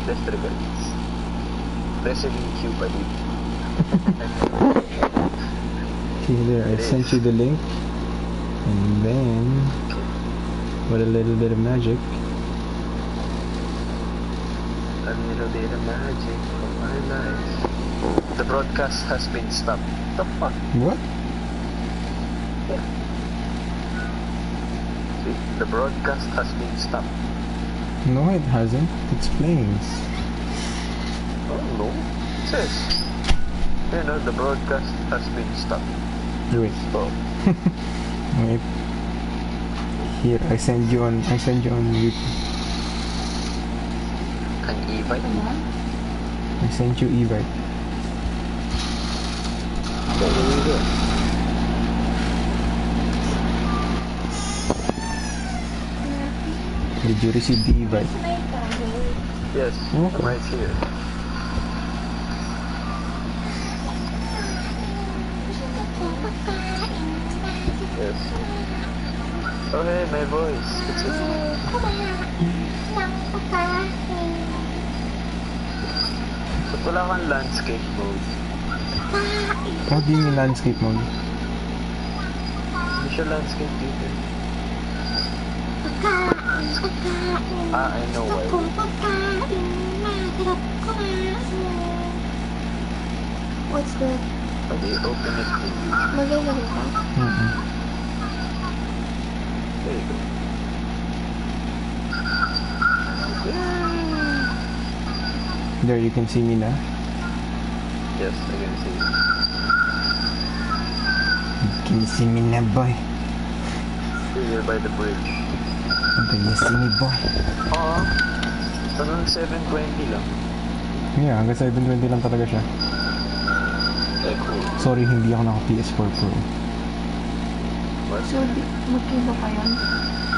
Best regards. Wrestling Cube, I believe. Okay, there, I sent you the link. And then, with a little bit of magic. A little bit of magic of my life. The broadcast has been stopped. The fuck? What? Yeah. See, the broadcast has been stopped. No, it hasn't. It's playing. Oh no. It says. You know, the broadcast has been stopped. Wait. Stop. Wait. Here, I send you on YouTube. An e-bike? I sent you e-bike. What will you do? Did you receive the e-bike? Yes, Okay. I'm right here. Yes. Oh hey, my voice. It's a... Ba't wala kang landscape mode? What do you mean landscape mode? Hindi siya landscape dito. I know why. What's that? How do you open it in YouTube? Maglalaro ka? There you go. There, you can see me now. Yes, I can see it. You can see me now, boy. Here by the bridge. Can you see me, boy? Hanggang 720 lang. Yeah, hanggang 720 lang talaga siya. Cool. Sorry, hindi ako naka PS4 Pro. What? So, magkiba pa yun?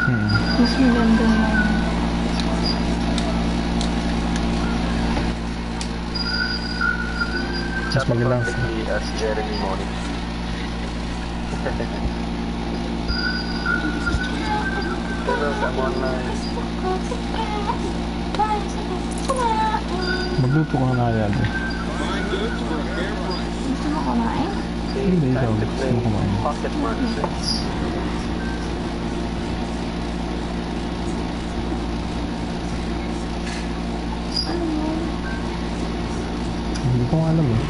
Hmm. Mas maganda na Mas magandang publicly as Jeremy Monic. Pero I'm online. Magluto ko na agad. Gusto mo kumain? Hindi, ikaw. Time to Gusto play mo kumain. Pocket Monsters. Ano yun? Hindi ko alam eh.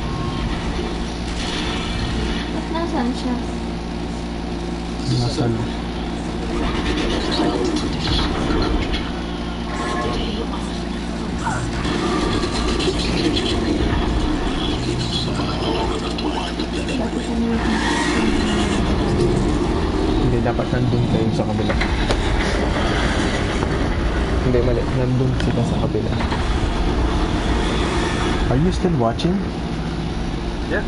Ba't nasan siya? Nasaan? Hindi, dapat nandun kayo sa kabila. Hindi, mali. Nandun sila sa kabila. Are you still watching? Yeah.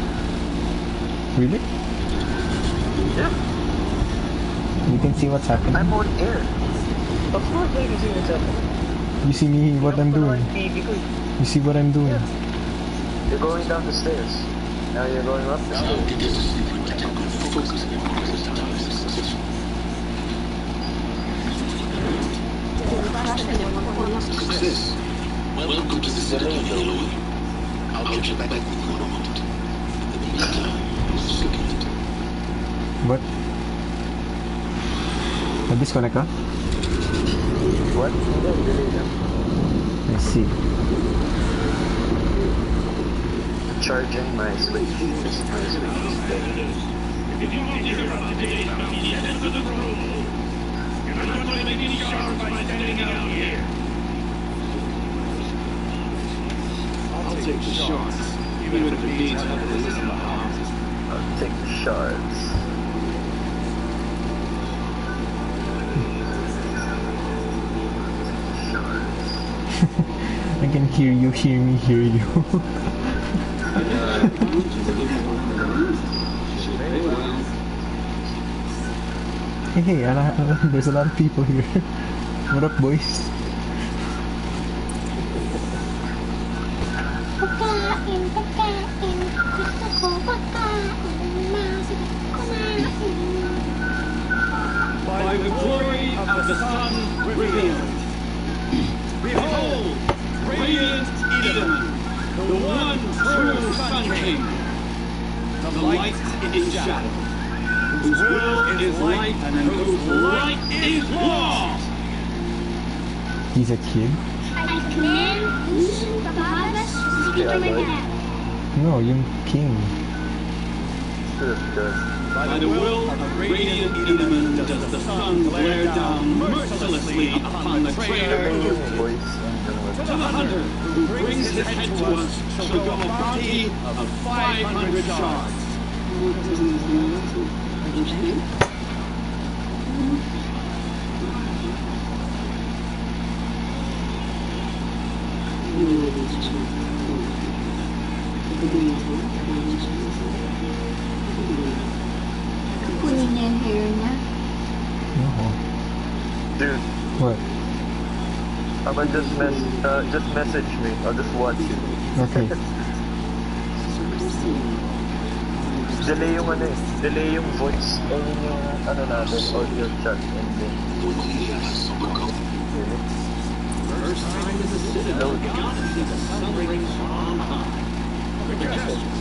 Really? Yeah. You can see what's happening? I'm on air. Of course I can see what's happening. You see me, what I'm doing? TV ko. You see what I'm doing? You're going down the stairs. Now you're going up the stairs. Welcome to the city. I'll get you back in a moment. In the meantime, just look at it. What? Nag-disconnect ka? What? Delay lang. I see. Charging my Switch. This is my Switch is dead. If you want to hear about the day about the end of the road, you're not going to make any sharp by standing out here. I'll take the shots, even if it means having to listen to houses. I'll take the shards. I can hear you, hear me, hear you. Hey, there's a lot of people here. What up, boys? Pagkain, pagkain, gusto ko pagkain, masarap kumain. By the glory of the sun revealed. Behold, radiant of light is shadow, whose will is light, and whose light is law. He's a kid? Like men, who's the harvest, speaking my dad. No, yung king. By the will of the radiant Edaman does the sun glare down mercilessly upon the traitor. To the hunter who brings his head to us shall go a bounty of 500 shards. Kunin niya yung hair niya. No. Dude, What? Aba, just message me. I'll just watch it. Okay. Delay yung ano eh. Delay yung voice. I mean yung ano natin, audio chat. And then, First time in the citadel, gotta see the sun rings on high.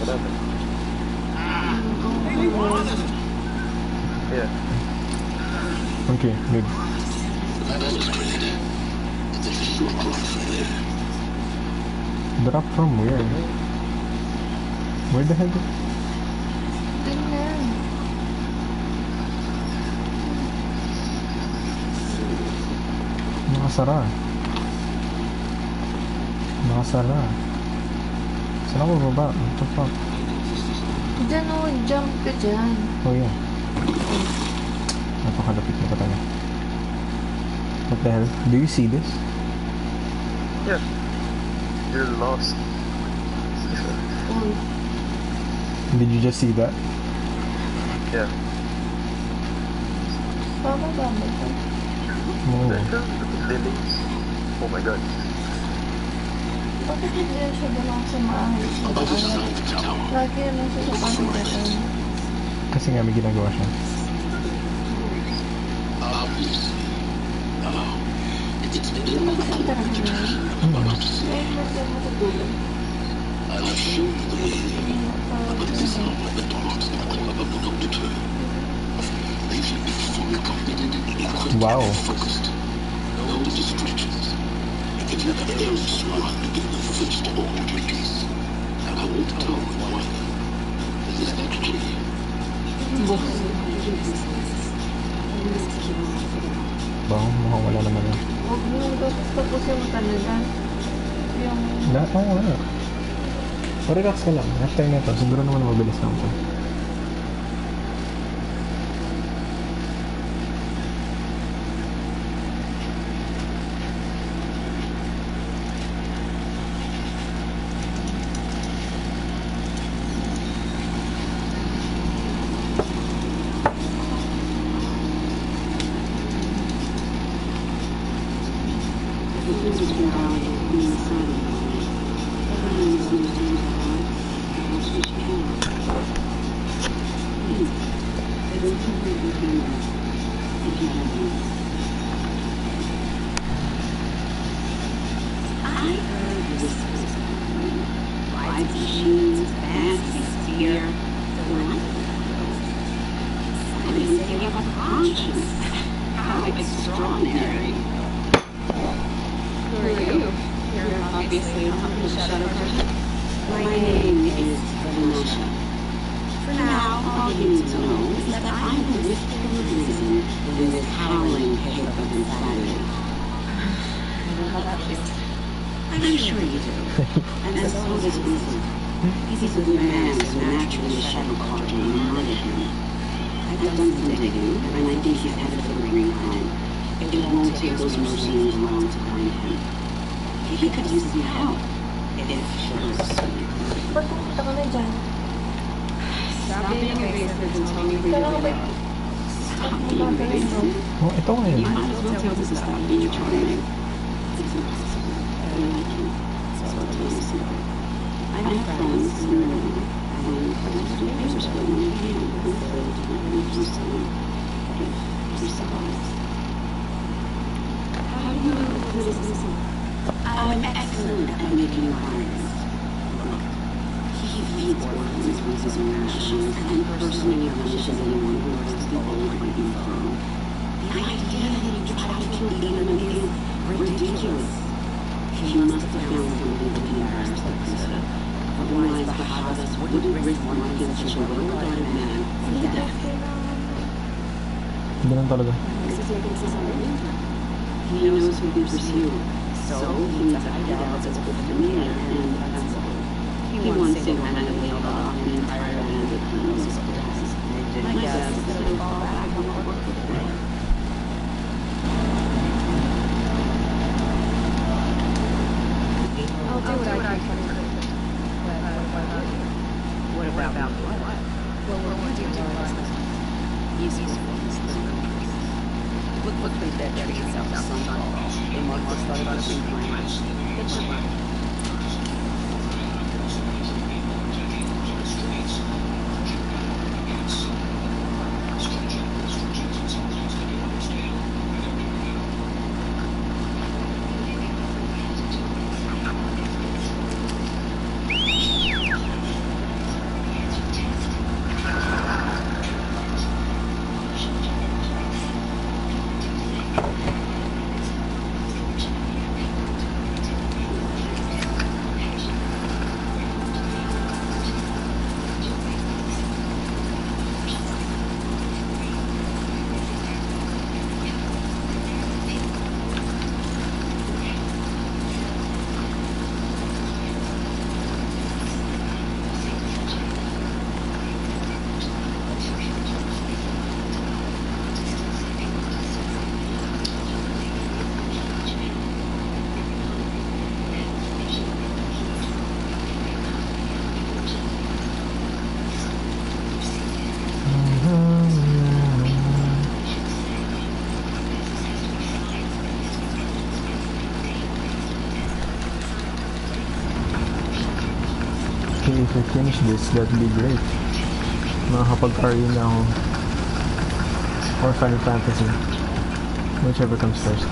whatever. Hey, we want us. Yeah. Okay, good. Drop from where? Where the hell? Ganyan. Nakasara. Nakasara. Saan ako baba? What the fuck? Diyan o, jump ka dyan. Oh yeah. Napakalapit na talaga. What the hell? Do you see this? Yeah. You're lost. Uy, Did you just see that? Yeah. bababa ba ito? Oh. Delays. Oh my god. Bakit hindi siya dalawang sa maayos na daan? Lagi naman siya sa pangkatan. Kasi nga may ginagawa siya. Bakit ka rin yun? Eh, mas yan matutulog. Wow. Bang, mukhang wala naman yun. Huwag mo tapusin mo talaga. Yung... Lahat ako wala. Relax ka lang. After nito, siguro naman mabilis lang ito. Ba't pupunta ka na dyan? Kailangan ba... Magagawin mo? Oh, ito nga yun. I'm excellent at making wires. He hates orphans, races and rations, and personally punishes anyone who looks to be old or infirm. The idea that he would try to kill Ethan is ridiculous. He must have found something to be embarrassed of this. Otherwise, Bahadas wouldn't risk one against such a well-guarded man for death. Ganun talaga. He knows who we pursue, so he decided out as a good demeanor and defensible. He won't single-handedly hold off the entire band of criminals as possessed. My guess is that he'll fall back on what worked with the way. I'll do what I can for you. What about what? Well, what do you do easy things. Look at that tree itself. They mark the start of the point. If I finish this, that'd be great. Makakapag-RE na ako. Or Final Fantasy. Whichever comes first.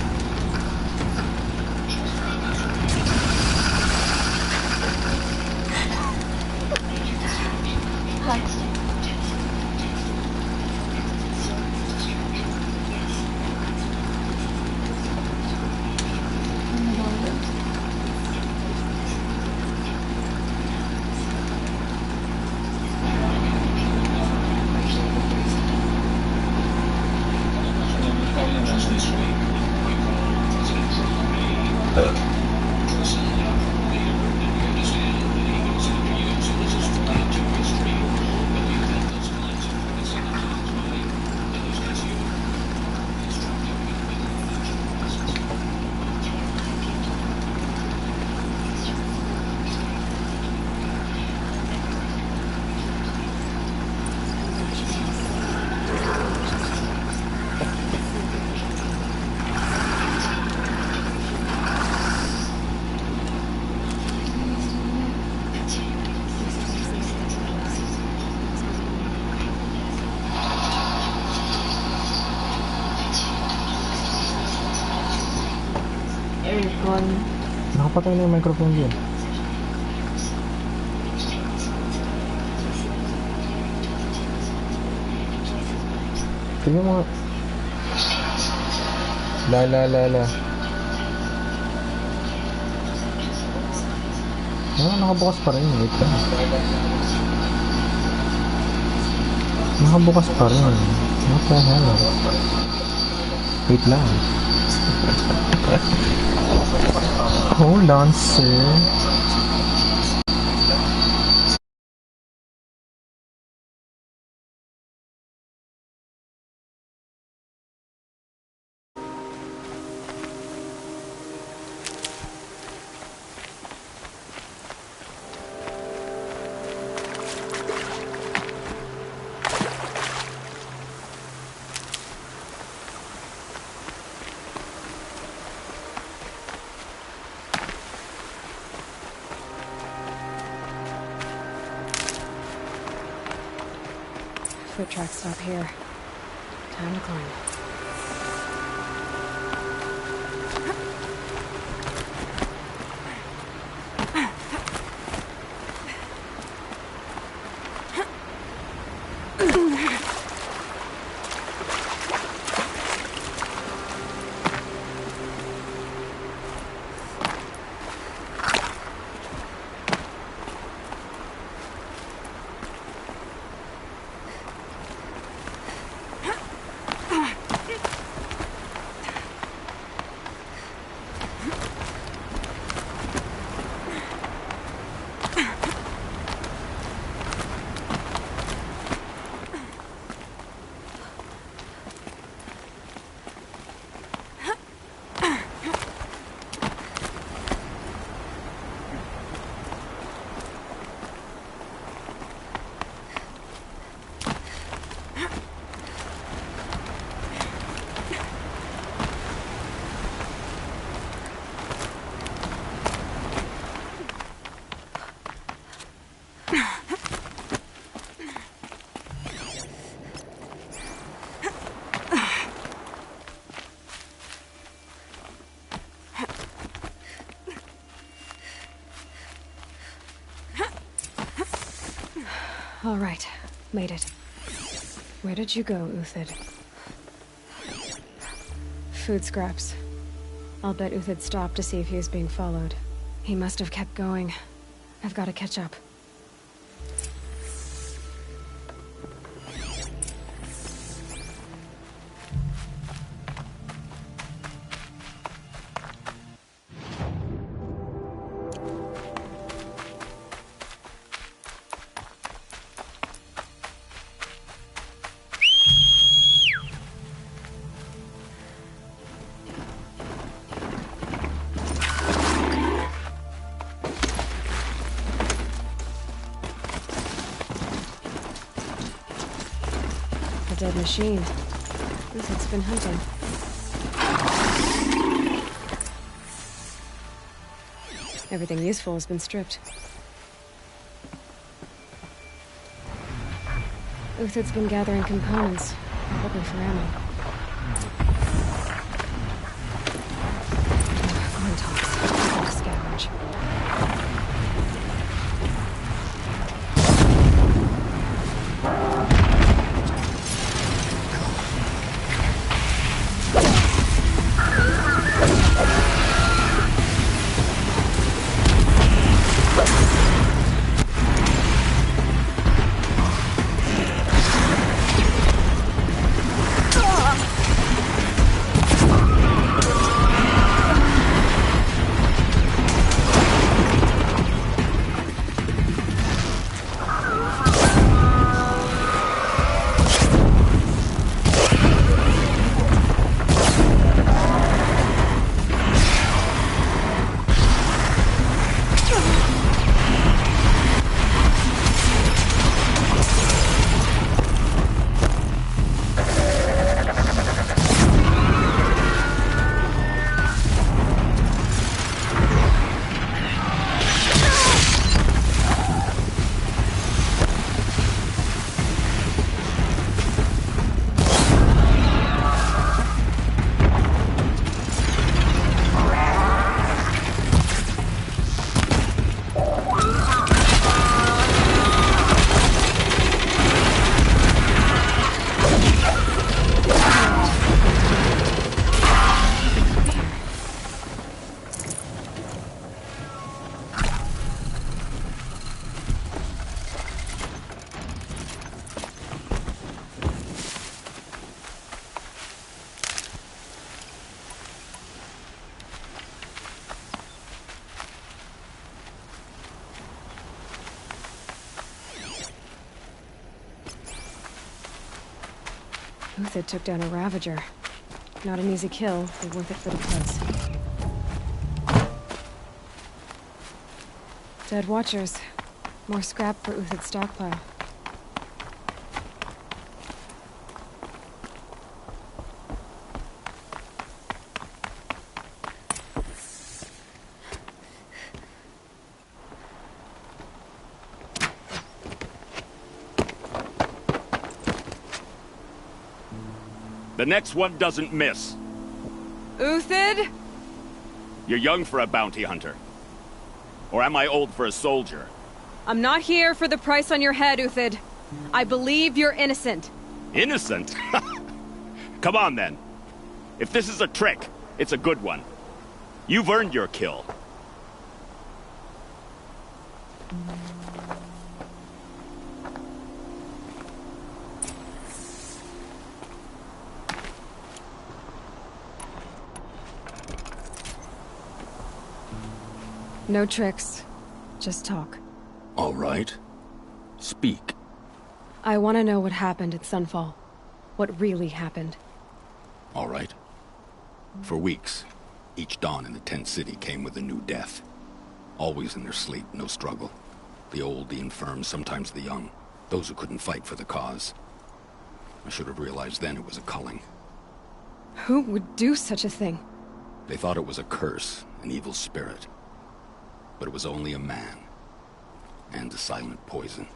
Nakapatay na yung microphone dyan. Tingnan mo. La. Nakabukas pa rin. Wait lang. Nakabukas pa rin. What the hell? Wait lang. Hold on, sir. Foot track stop here. Time to climb. All right, made it. Where did you go, Hzd? Food scraps. I'll bet Hzd stopped to see if he was being followed. He must have kept going. I've got to catch up. Dead machine. Hzd's been hunting. Everything useful has been stripped. Hzd's been gathering components, probably for ammo. Coin tops. I'll scavenge. Hzd took down a Ravager. Not an easy kill, but worth it for the price. Dead Watchers. More scrap for Hzd's stockpile. The next one doesn't miss. Hzd? You're young for a bounty hunter. Or am I old for a soldier? I'm not here for the price on your head, Hzd. I believe you're innocent. Innocent? Come on, then. If this is a trick, it's a good one. You've earned your kill. No tricks. Just talk. All right. Speak. I want to know what happened at Sunfall. What really happened. All right. For weeks, each dawn in the tent city came with a new death. Always in their sleep, no struggle. The old, the infirm, sometimes the young. Those who couldn't fight for the cause. I should have realized then it was a culling. Who would do such a thing? They thought it was a curse, an evil spirit. But it was only a man. And a silent poison.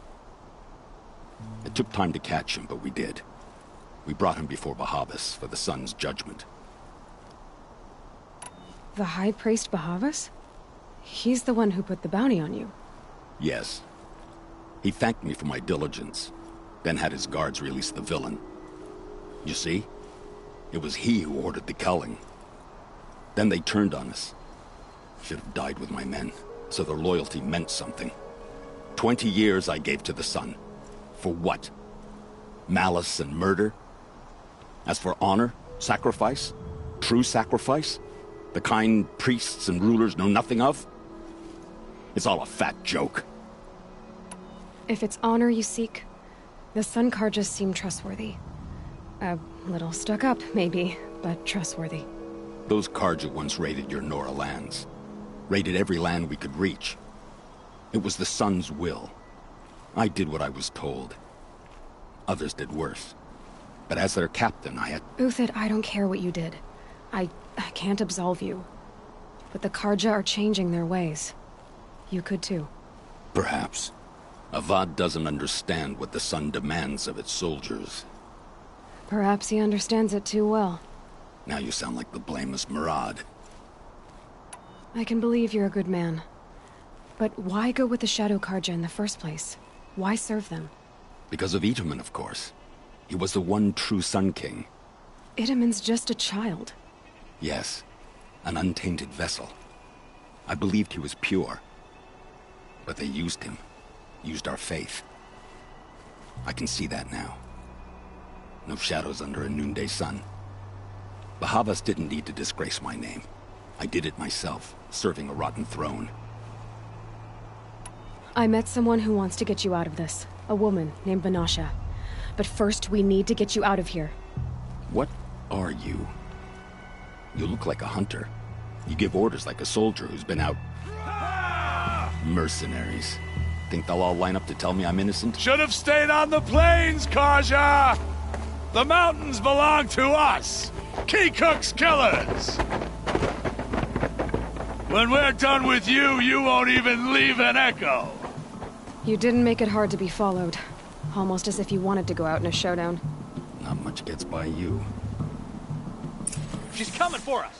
It took time to catch him, but we did. We brought him before Bahavas for the sun's judgment. The High Priest Bahavas? He's the one who put the bounty on you. Yes. He thanked me for my diligence, then had his guards release the villain. You see? It was he who ordered the culling. Then they turned on us. Should have died with my men, so their loyalty meant something. 20 years I gave to the sun. For what? Malice and murder? As for honor, sacrifice, true sacrifice, the kind priests and rulers know nothing of? It's all a fat joke. If it's honor you seek, the Sun Karjas seem trustworthy. A little stuck up, maybe, but trustworthy. Those Karja once raided your Nora lands. Raided every land we could reach. It was the Sun's will. I did what I was told. Others did worse. But as their captain, I had... Uthid, I don't care what you did. I can't absolve you. But the Karja are changing their ways. You could too. Perhaps. Avad doesn't understand what the Sun demands of its soldiers. Perhaps he understands it too well. Now you sound like the blameless Murad. I can believe you're a good man. But why go with the Shadow Karja in the first place? Why serve them? Because of Itaman, of course. He was the one true Sun King. Itaman's just a child. Yes, an untainted vessel. I believed he was pure. But they used him. Used our faith. I can see that now. No shadows under a noonday sun. Bahavas didn't need to disgrace my name. I did it myself, serving a rotten throne. I met someone who wants to get you out of this. A woman named Vanasha. But first, we need to get you out of here. What are you? You look like a hunter. You give orders like a soldier who's been out... Mercenaries. Think they'll all line up to tell me I'm innocent? Should have stayed on the plains, Karja! The mountains belong to us! Keecook's killers! When we're done with you, you won't even leave an echo! You didn't make it hard to be followed. Almost as if you wanted to go out in a showdown. Not much gets by you. She's coming for us!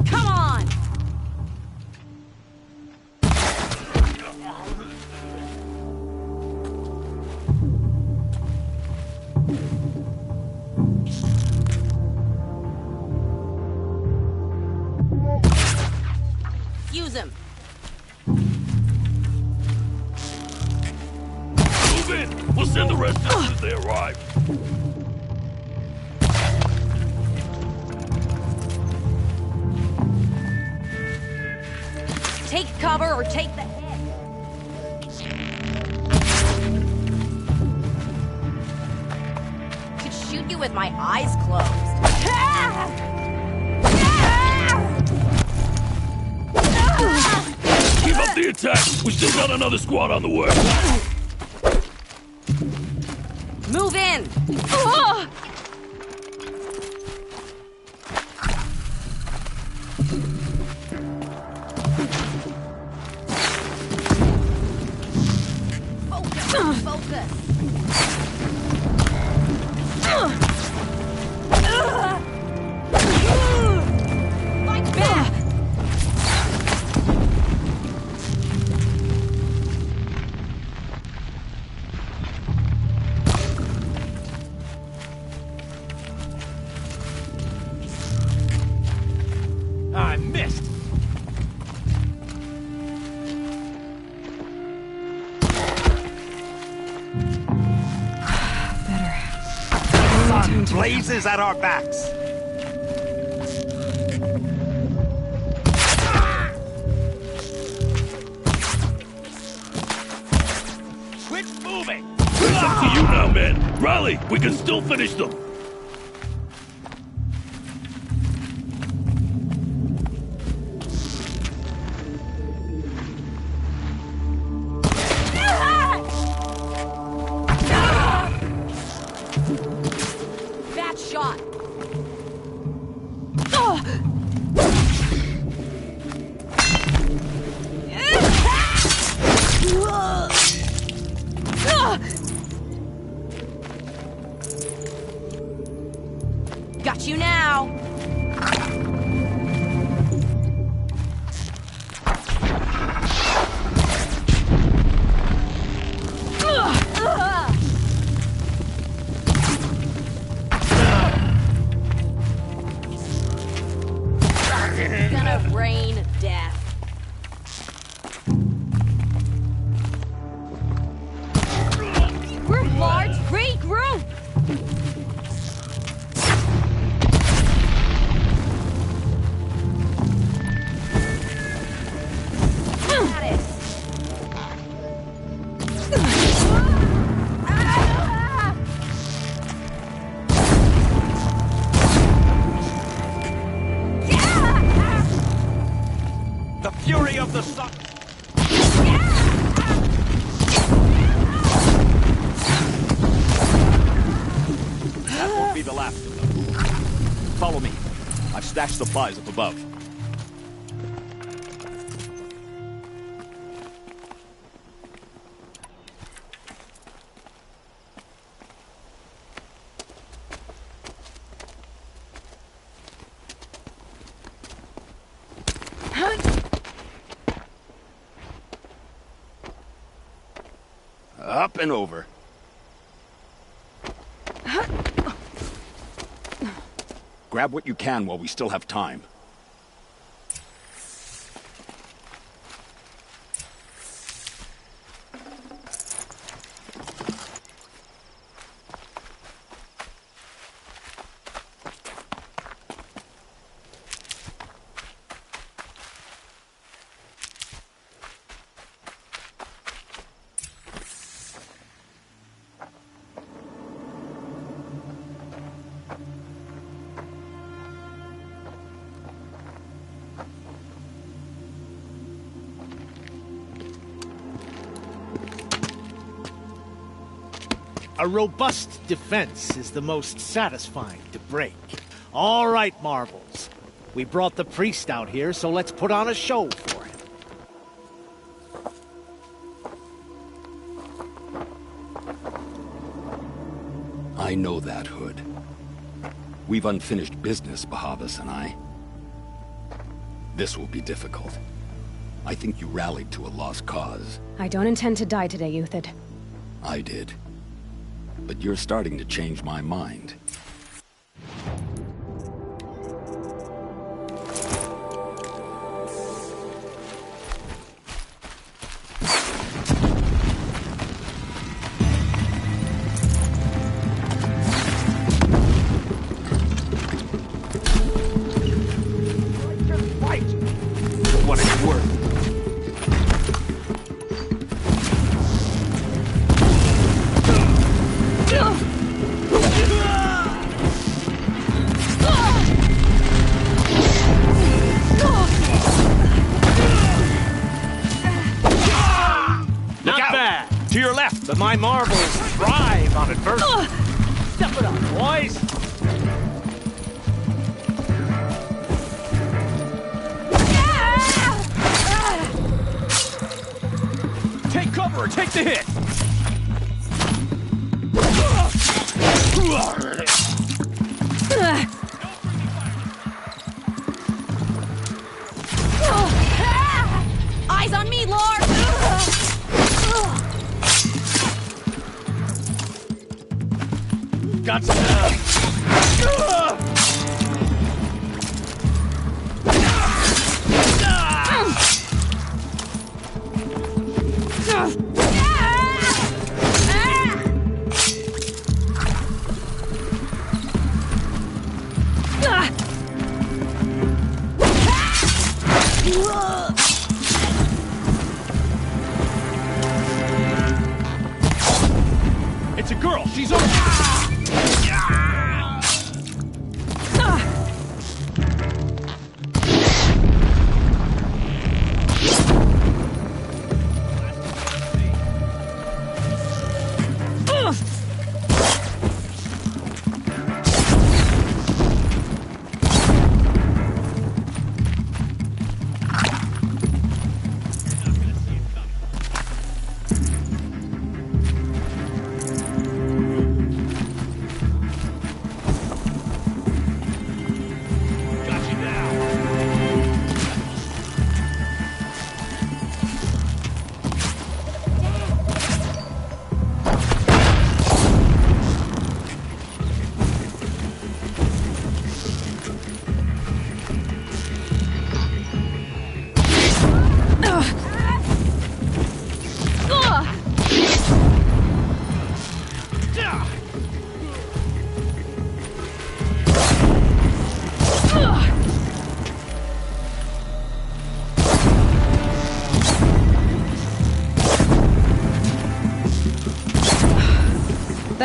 Come on! Use him. Move in! We'll send the rest as soon as they arrive. Take cover or take the head. Could shoot you with my eyes closed. Keep up the attack! We still got another squad on the way! Move in! Focus! Fight back! I missed! Better. Blazes at our backs! Quit moving! It's up to you now, men! Rally! We can still finish them! Bad shot! Got you now! It's gonna rain death. We're large, regroup! The fury of the sun. That won't be the last of them. Follow me. I've stashed supplies up above. Up and over. Grab what you can while we still have time. A robust defense is the most satisfying to break. All right, Marbles. We brought the priest out here, so let's put on a show for him. I know that, Hood. We've unfinished business, Bahavas and I. This will be difficult. I think you rallied to a lost cause. I don't intend to die today, Hzd. I did. But you're starting to change my mind. What it's worth. Not bad. To your left, but my marbles thrive on adversity. Step it up, boys. Take cover or take the hit. Eyes on me, Lord! Got some. It's a girl. She's over.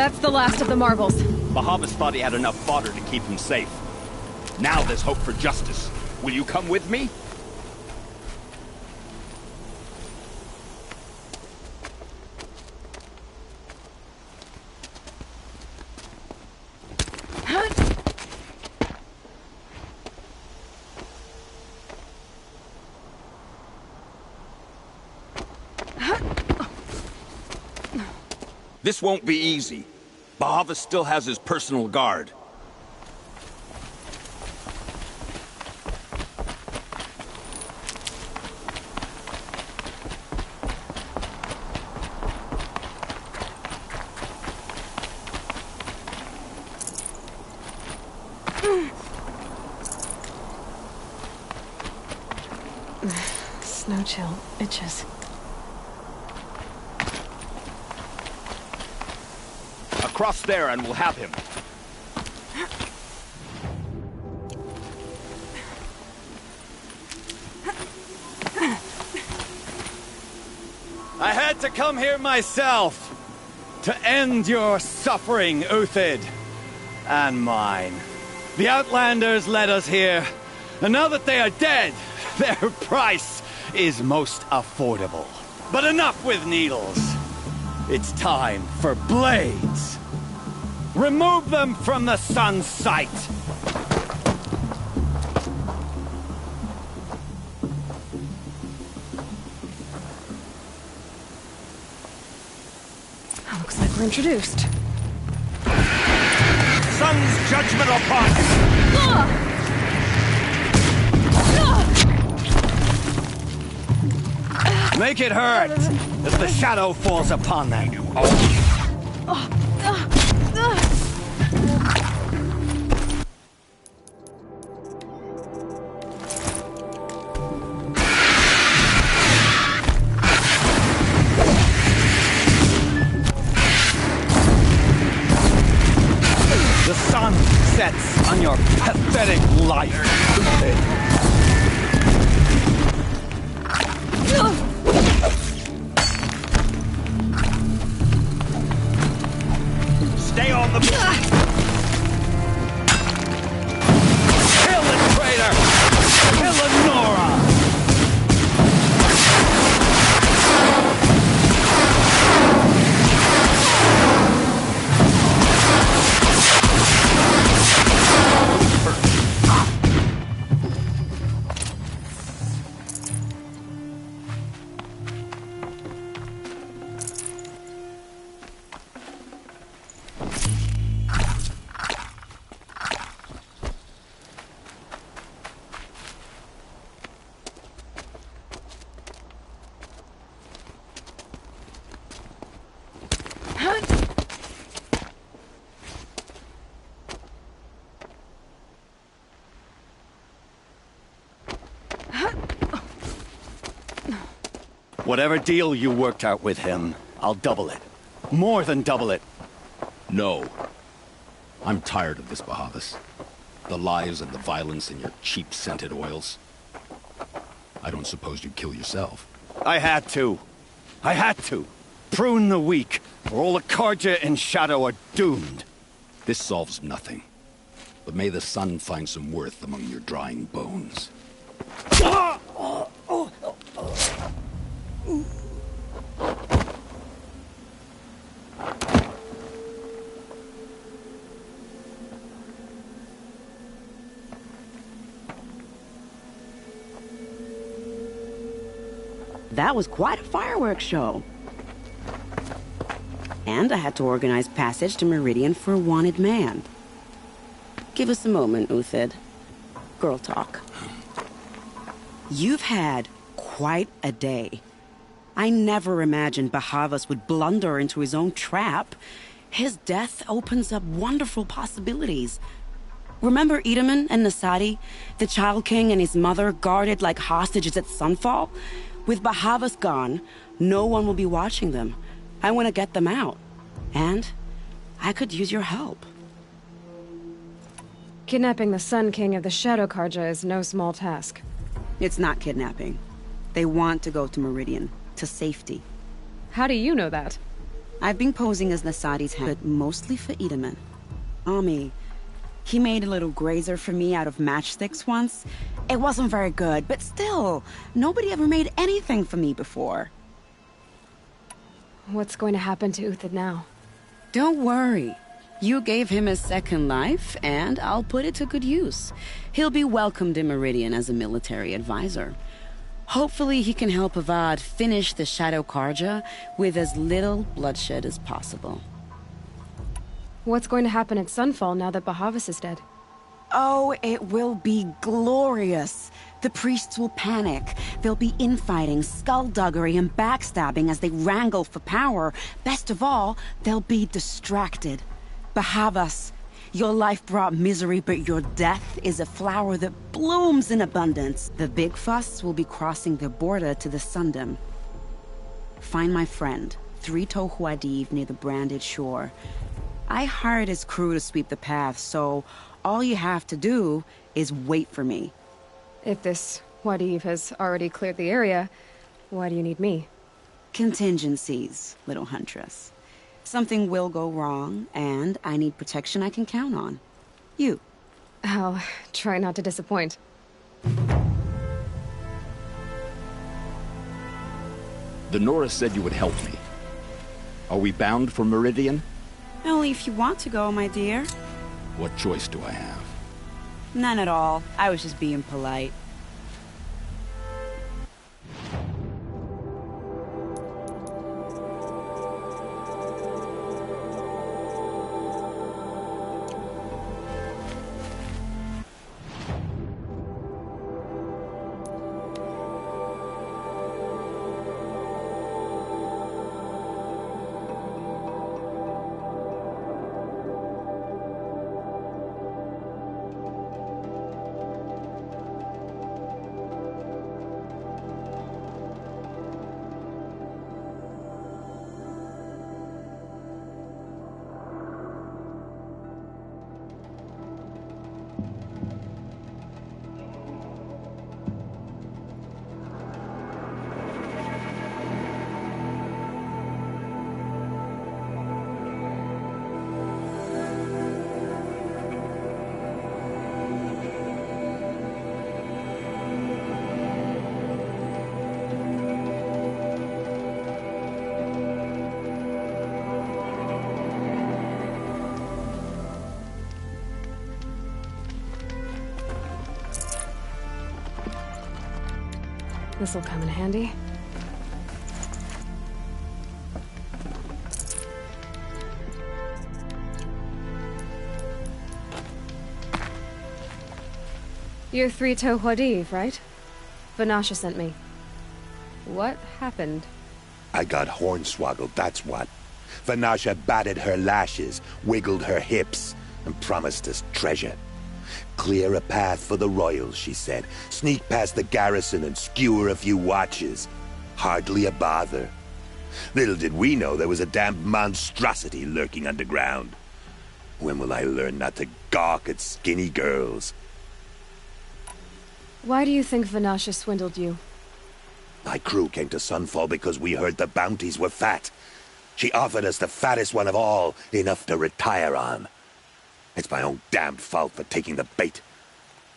That's the last of the marbles. Bahavas thought he had enough fodder to keep him safe. Now there's hope for justice. Will you come with me? This won't be easy. Bahavas still has his personal guard. Snow chill itches. Across there and we'll have him. I had to come here myself to end your suffering, Hzd. And mine. The Outlanders led us here, and now that they are dead, their price is most affordable. But enough with needles. It's time for blades. Remove them from the sun's sight. Looks like we're introduced. Sun's judgment upon you. Make it hurt as the shadow falls upon them. The sun sets on your pathetic life. Stay on the move. Kill the traitor! Kill Lenora! Whatever deal you worked out with him, I'll double it. More than double it. No. I'm tired of this, Bahavas. The lies and the violence and your cheap-scented oils. I don't suppose you'd kill yourself. I had to. I had to. Prune the weak, or all the Karja in Shadow are doomed. This solves nothing. But may the sun find some worth among your drying bones. That was quite a fireworks show. And I had to organize passage to Meridian for a wanted man. Give us a moment, Hzd. Girl talk. You've had quite a day. I never imagined Bahavas would blunder into his own trap. His death opens up wonderful possibilities. Remember Edaman and Nasadi? The Child King and his mother guarded like hostages at sunfall? With Bahavas gone, no one will be watching them. I want to get them out. And I could use your help. Kidnapping the Sun King of the Shadow Karja is no small task. It's not kidnapping. They want to go to Meridian, to safety. How do you know that? I've been posing as Nasadi's hand, but mostly for Edaman. Ami, he made a little grazer for me out of matchsticks once. It wasn't very good, but still, nobody ever made anything for me before. What's going to happen to Uthid now? Don't worry. You gave him a second life, and I'll put it to good use. He'll be welcomed in Meridian as a military advisor. Hopefully he can help Avad finish the Shadow Karja with as little bloodshed as possible. What's going to happen at Sunfall now that Bahavas is dead? Oh, it will be glorious. The priests will panic. There'll be infighting, skullduggery, and backstabbing as they wrangle for power. Best of all, they'll be distracted. Bahavas, your life brought misery, but your death is a flower that blooms in abundance. The big fuss will be crossing the border to the Sundom. Find my friend, 3 Tohuadiv near the branded shore. I hired his crew to sweep the path, so all you have to do is wait for me. If this Wadiv has already cleared the area, why do you need me? Contingencies, little huntress. Something will go wrong, and I need protection I can count on. You. I'll try not to disappoint. The Nora said you would help me. Are we bound for Meridian? Only if you want to go, my dear. What choice do I have? None at all. I was just being polite. This'll come in handy. You're 3 Tohuadiv, right? Vanasha sent me. What happened? I got hornswoggled, that's what. Vanasha batted her lashes, wiggled her hips, and promised us treasure. Clear a path for the royals, she said. Sneak past the garrison and skewer a few watches. Hardly a bother. Little did we know there was a damned monstrosity lurking underground. When will I learn not to gawk at skinny girls? Why do you think Vanasha swindled you? My crew came to Sunfall because we heard the bounties were fat. She offered us the fattest one of all, enough to retire on. It's my own damned fault for taking the bait.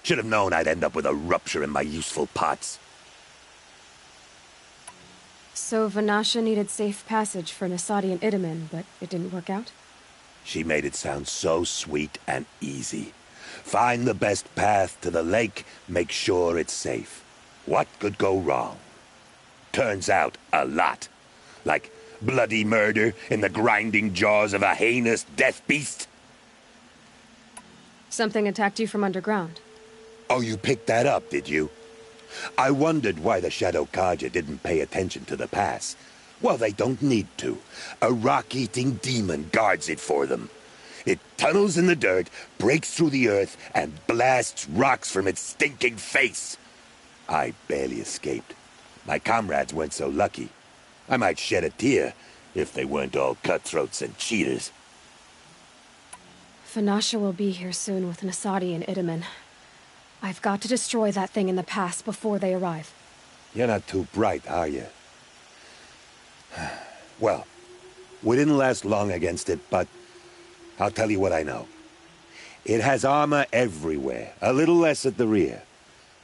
Should have known I'd end up with a rupture in my useful parts. So Vanasha needed safe passage for Nasadi and Idaman, but it didn't work out? She made it sound so sweet and easy. Find the best path to the lake, make sure it's safe. What could go wrong? Turns out, a lot. Like bloody murder in the grinding jaws of a heinous death beast. Something attacked you from underground. Oh, you picked that up, did you? I wondered why the Shadow Karja didn't pay attention to the pass. Well, they don't need to. A rock-eating demon guards it for them. It tunnels in the dirt, breaks through the earth, and blasts rocks from its stinking face. I barely escaped. My comrades weren't so lucky. I might shed a tear if they weren't all cutthroats and cheaters. Vanasha will be here soon with Nasadi and Idaman. I've got to destroy that thing in the pass before they arrive. You're not too bright, are you? Well, We didn't last long against it, but I'll tell you what I know. It has armor everywhere, a little less at the rear.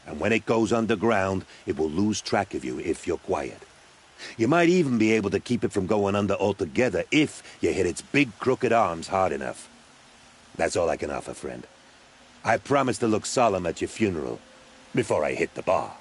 And when it goes underground, it will lose track of you if you're quiet. You might even be able to keep it from going under altogether if you hit its big crooked arms hard enough. That's all I can offer, friend. I promise to look solemn at your funeral before I hit the bar.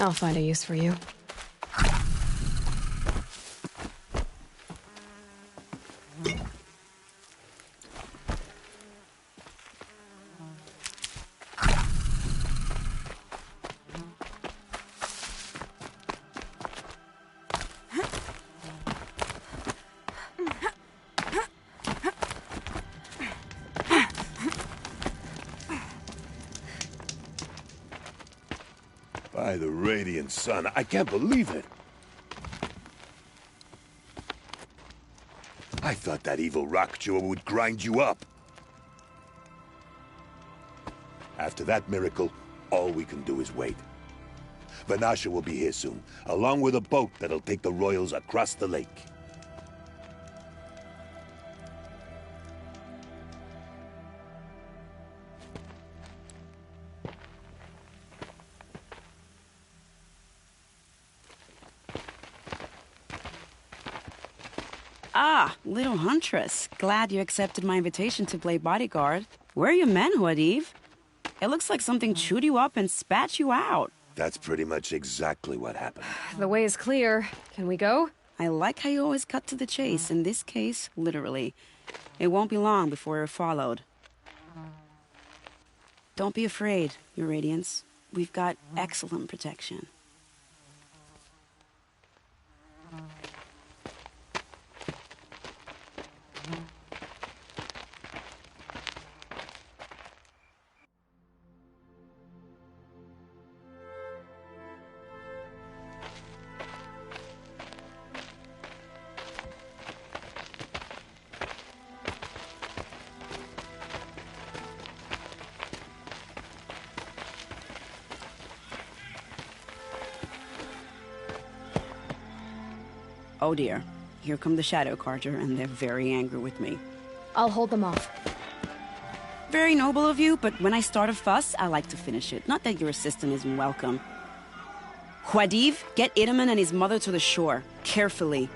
I'll find a use for you. By the radiant sun, I can't believe it. I thought that evil rock chewer would grind you up. After that miracle, all we can do is wait. Vanasha will be here soon, along with a boat that'll take the royals across the lake. Ah, little huntress. Glad you accepted my invitation to play bodyguard. Where are your men, Hzd? It looks like something chewed you up and spat you out. That's pretty much exactly what happened. The way is clear. Can we go? I like how you always cut to the chase. In this case, literally. It won't be long before you're followed. Don't be afraid, Your Radiance. We've got excellent protection. Oh dear, here come the Shadow Carja, and they're very angry with me. I'll hold them off. Very noble of you, but when I start a fuss, I like to finish it. Not that your assistant isn't welcome. Hzd, get Itaman and his mother to the shore. Carefully.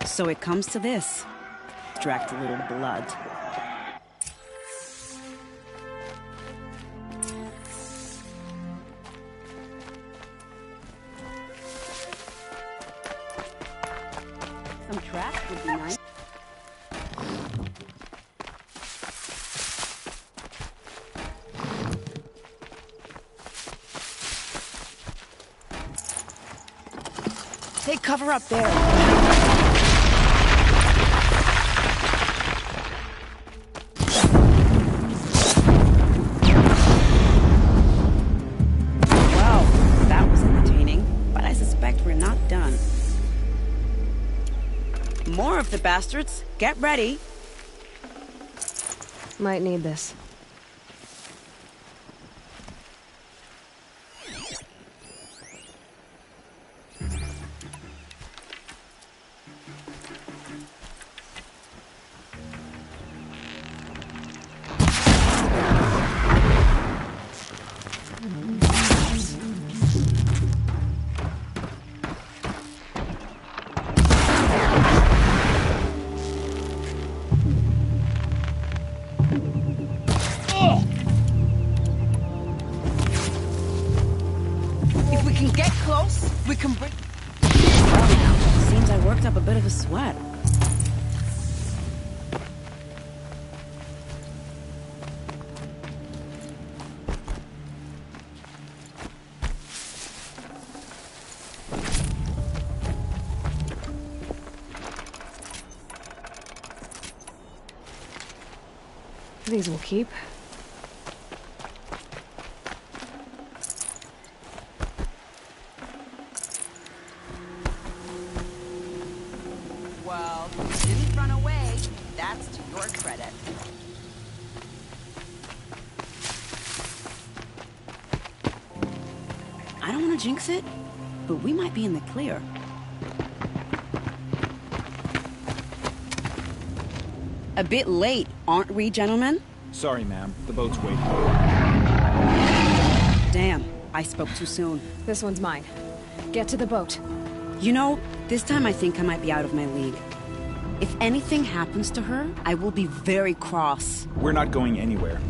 So it comes to this. Dragged a little blood. Some trash would be nice. Take cover up there. Well, that was entertaining, but I suspect we're not done. More of the bastards. Get ready. Might need this. If we can get close, we can bring... Well now, seems I worked up a bit of a sweat. These will keep. Well, you didn't run away. That's to your credit. I don't want to jinx it, but we might be in the clear. A bit late, aren't we, gentlemen? Sorry, ma'am. The boat's waiting. Damn, I spoke too soon. This one's mine. Get to the boat. You know, this time I think I might be out of my league. If anything happens to her, I will be very cross. We're not going anywhere.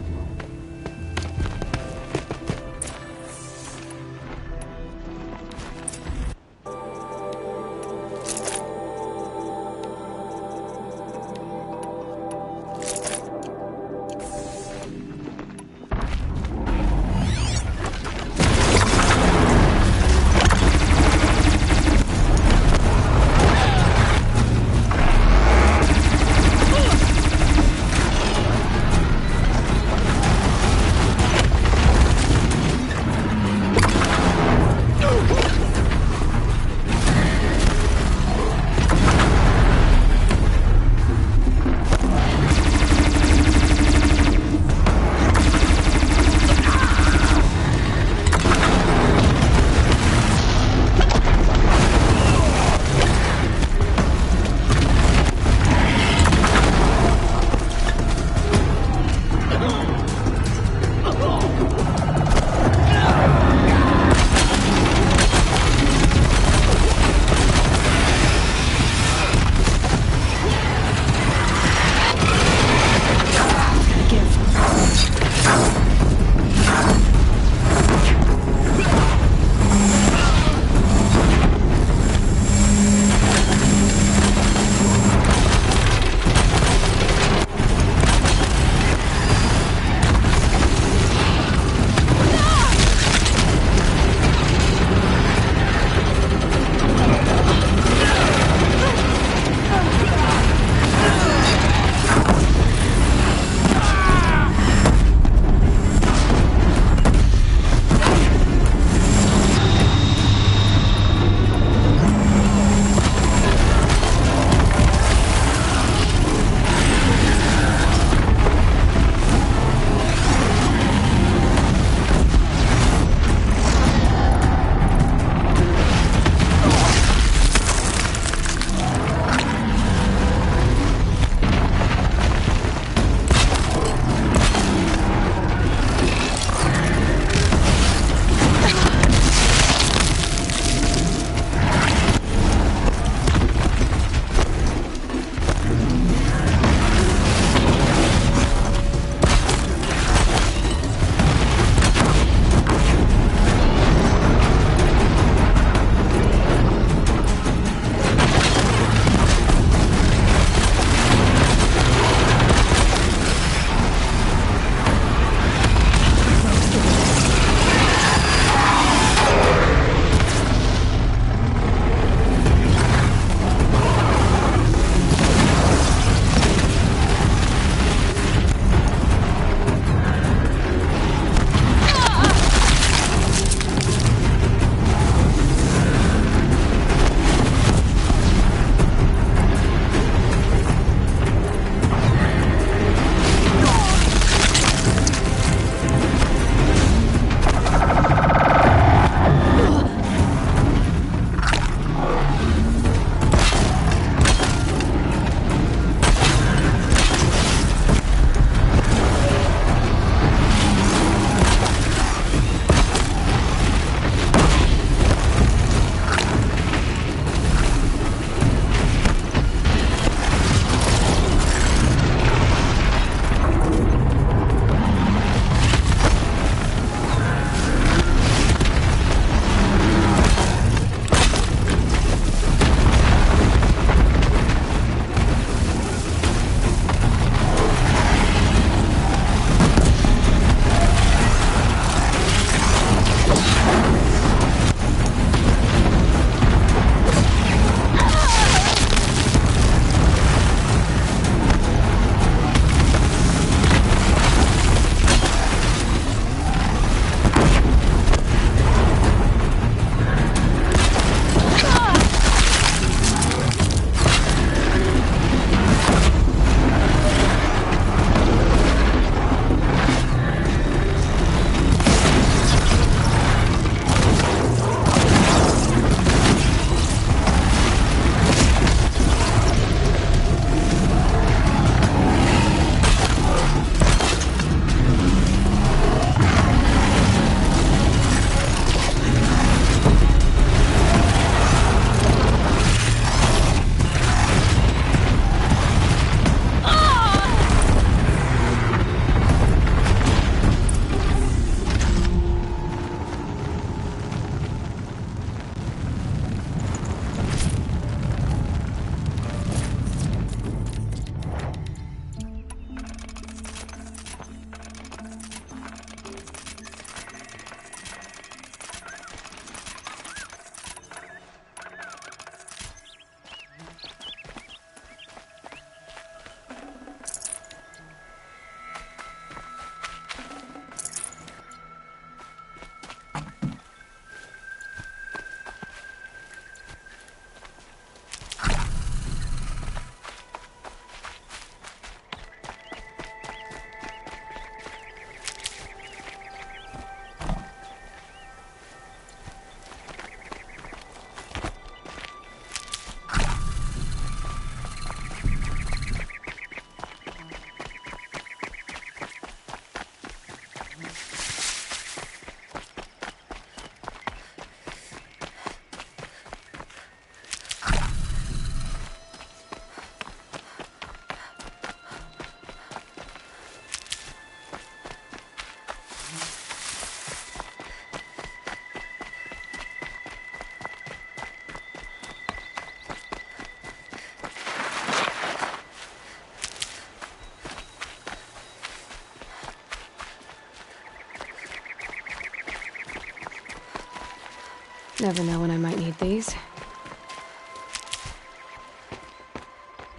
Never know when I might need these.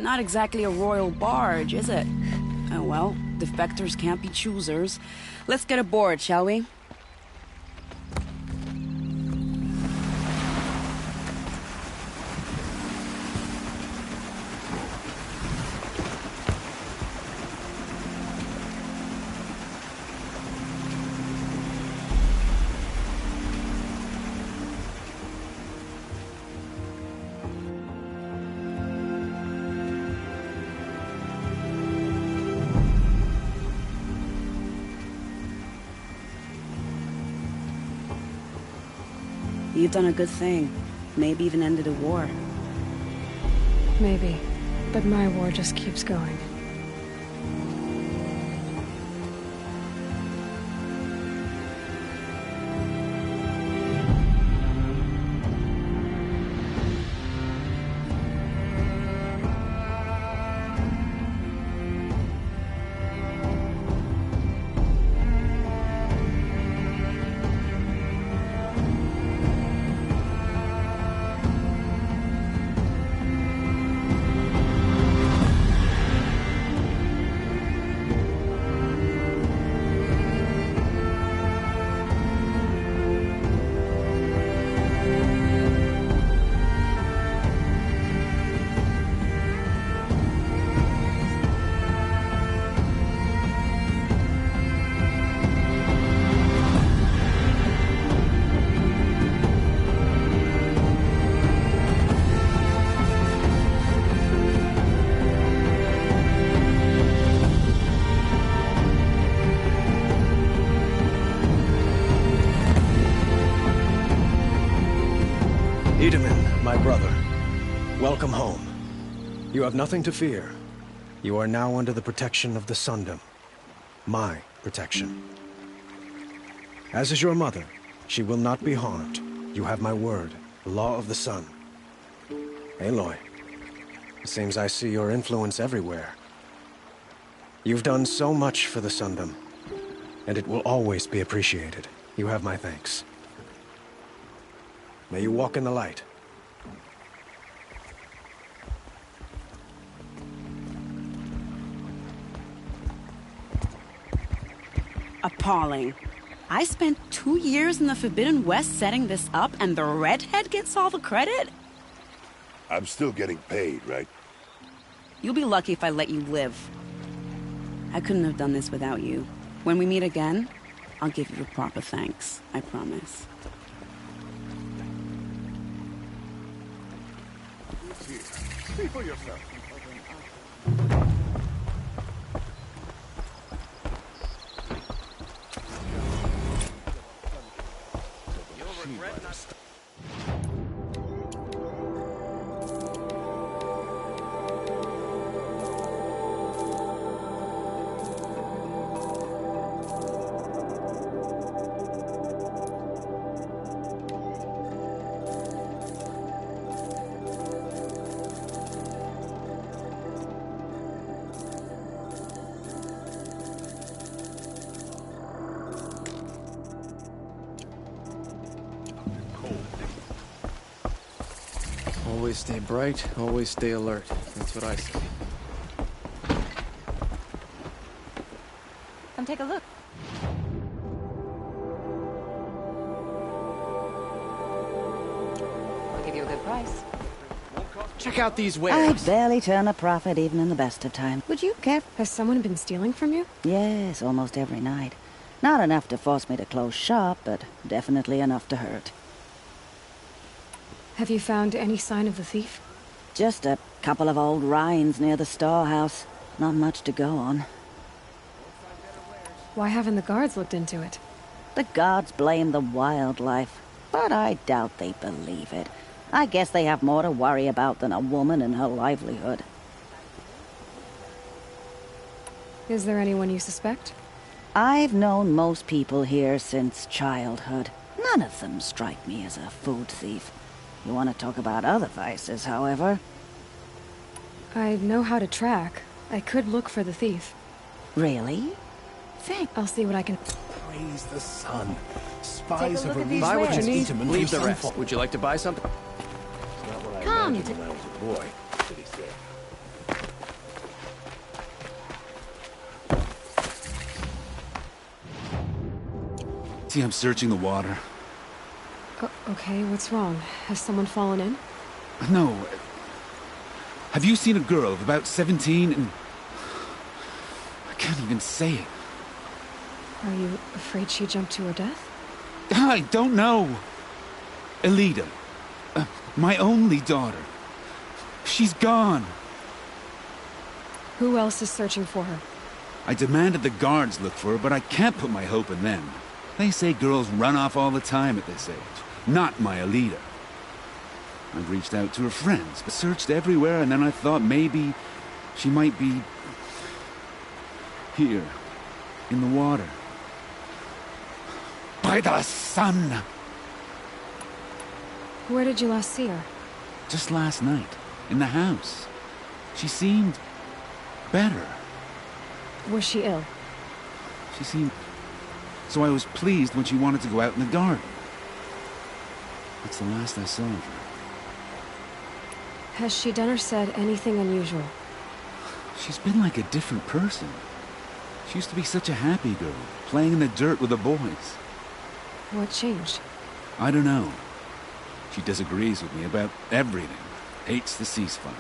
Not exactly a royal barge, is it? Oh well, defectors can't be choosers. Let's get aboard, shall we? You've done a good thing. Maybe even ended a war. Maybe. But my war just keeps going. My brother, welcome home. You have nothing to fear. You are now under the protection of the Sundom. My protection. As is your mother, she will not be harmed. You have my word, the law of the sun. Aloy, it seems I see your influence everywhere. You've done so much for the Sundom, and it will always be appreciated. You have my thanks. May you walk in the light. Appalling. I spent 2 years in the Forbidden West setting this up, and the redhead gets all the credit? I'm still getting paid, right? You'll be lucky if I let you live. I couldn't have done this without you. When we meet again, I'll give you your proper thanks. I promise. Speak for yourself. Always stay bright, always stay alert. That's what I say. Come take a look. I'll give you a good price. Check out these wares. I barely turn a profit even in the best of times. Would you care? Has someone been stealing from you? Yes, almost every night. Not enough to force me to close shop, but definitely enough to hurt. Have you found any sign of the thief? Just a couple of old rinds near the storehouse. Not much to go on. Why haven't the guards looked into it? The guards blame the wildlife, but I doubt they believe it. I guess they have more to worry about than a woman and her livelihood. Is there anyone you suspect? I've known most people here since childhood. None of them strike me as a food thief. You want to talk about other vices, however? I know how to track. I could look for the thief. Really? I'll see what I can... Praise the sun. spies Take a have look at these released Buy what you wares. need, intimate leave the from rest. Sunfall. Would you like to buy something? It's not what I Come imagined when I was a boy, did he say? See, I'm searching the water. Okay, what's wrong? Has someone fallen in? No. Have you seen a girl of about 17 and... I can't even say it. Are you afraid she jumped to her death? I don't know. Elida. My only daughter. She's gone. Who else is searching for her? I demanded the guards look for her, but I can't put my hope in them. They say girls run off all the time at this age. Not my Elida. I've reached out to her friends, but searched everywhere, and then I thought maybe she might be... here. In the water. By the sun! Where did you last see her? Just last night. In the house. She seemed... better. Was she ill? She seemed... So I was pleased when she wanted to go out in the garden. That's the last I saw of her. Has she done or said anything unusual? She's been like a different person. She used to be such a happy girl, playing in the dirt with the boys. What changed? I don't know. She disagrees with me about everything. Hates the ceasefire.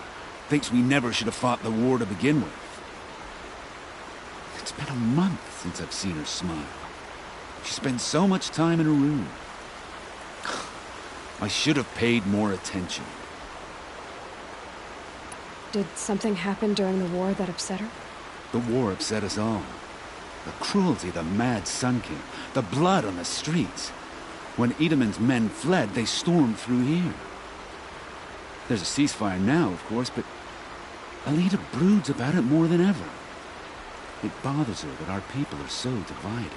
Thinks we never should have fought the war to begin with. It's been a month since I've seen her smile. She spends so much time in her room. I should have paid more attention. Did something happen during the war that upset her? The war upset us all. The cruelty of the mad Sun King. The blood on the streets. When Edamon's men fled, they stormed through here. There's a ceasefire now, of course, but Elida broods about it more than ever. It bothers her that our people are so divided.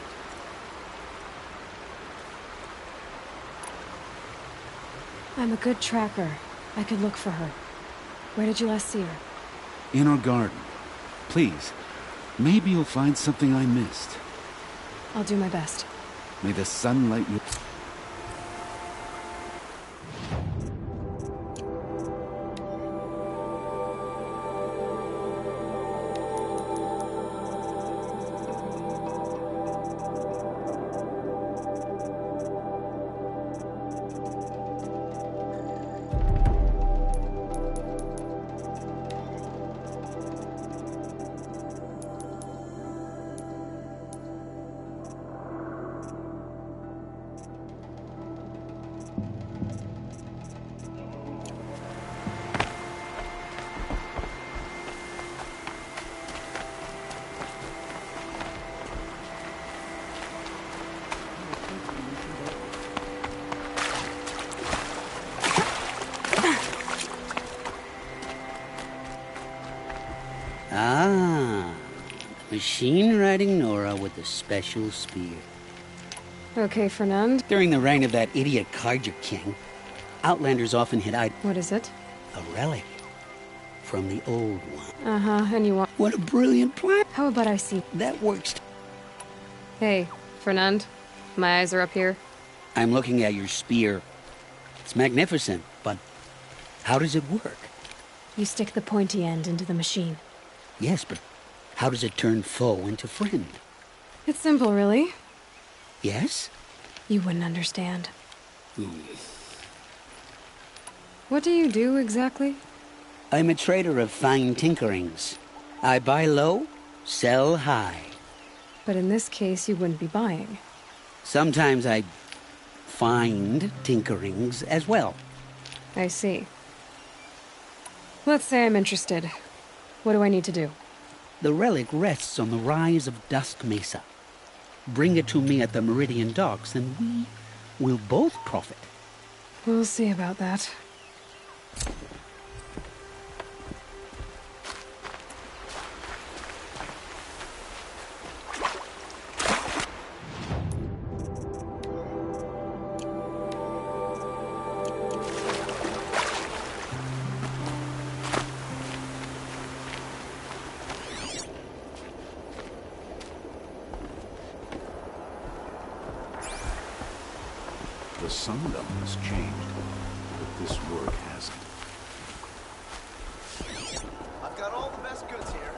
I'm a good tracker. I could look for her. Where did you last see her? In our garden. Please, maybe you'll find something I missed. I'll do my best. May the sun light you... Ah, machine-riding Nora with a special spear. Okay, Fernand. During the reign of that idiot Karja king, Outlanders often hid What is it? a relic from the old one. Uh-huh, and you want... What a brilliant plan! How about I see... That works. Hey, Fernand. My eyes are up here. I'm looking at your spear. It's magnificent, but how does it work? You stick the pointy end into the machine. Yes, but how does it turn foe into friend? It's simple, really. Yes? You wouldn't understand. What do you do, exactly? I'm a trader of fine tinkerings. I buy low, sell high. But in this case, you wouldn't be buying. Sometimes I find tinkerings as well. I see. Let's say I'm interested. What do I need to do? The relic rests on the rise of Dusk Mesa. Bring it to me at the Meridian Docks, and we will both profit. We'll see about that. The Sundom has changed, but this work hasn't. I've got all the best goods here.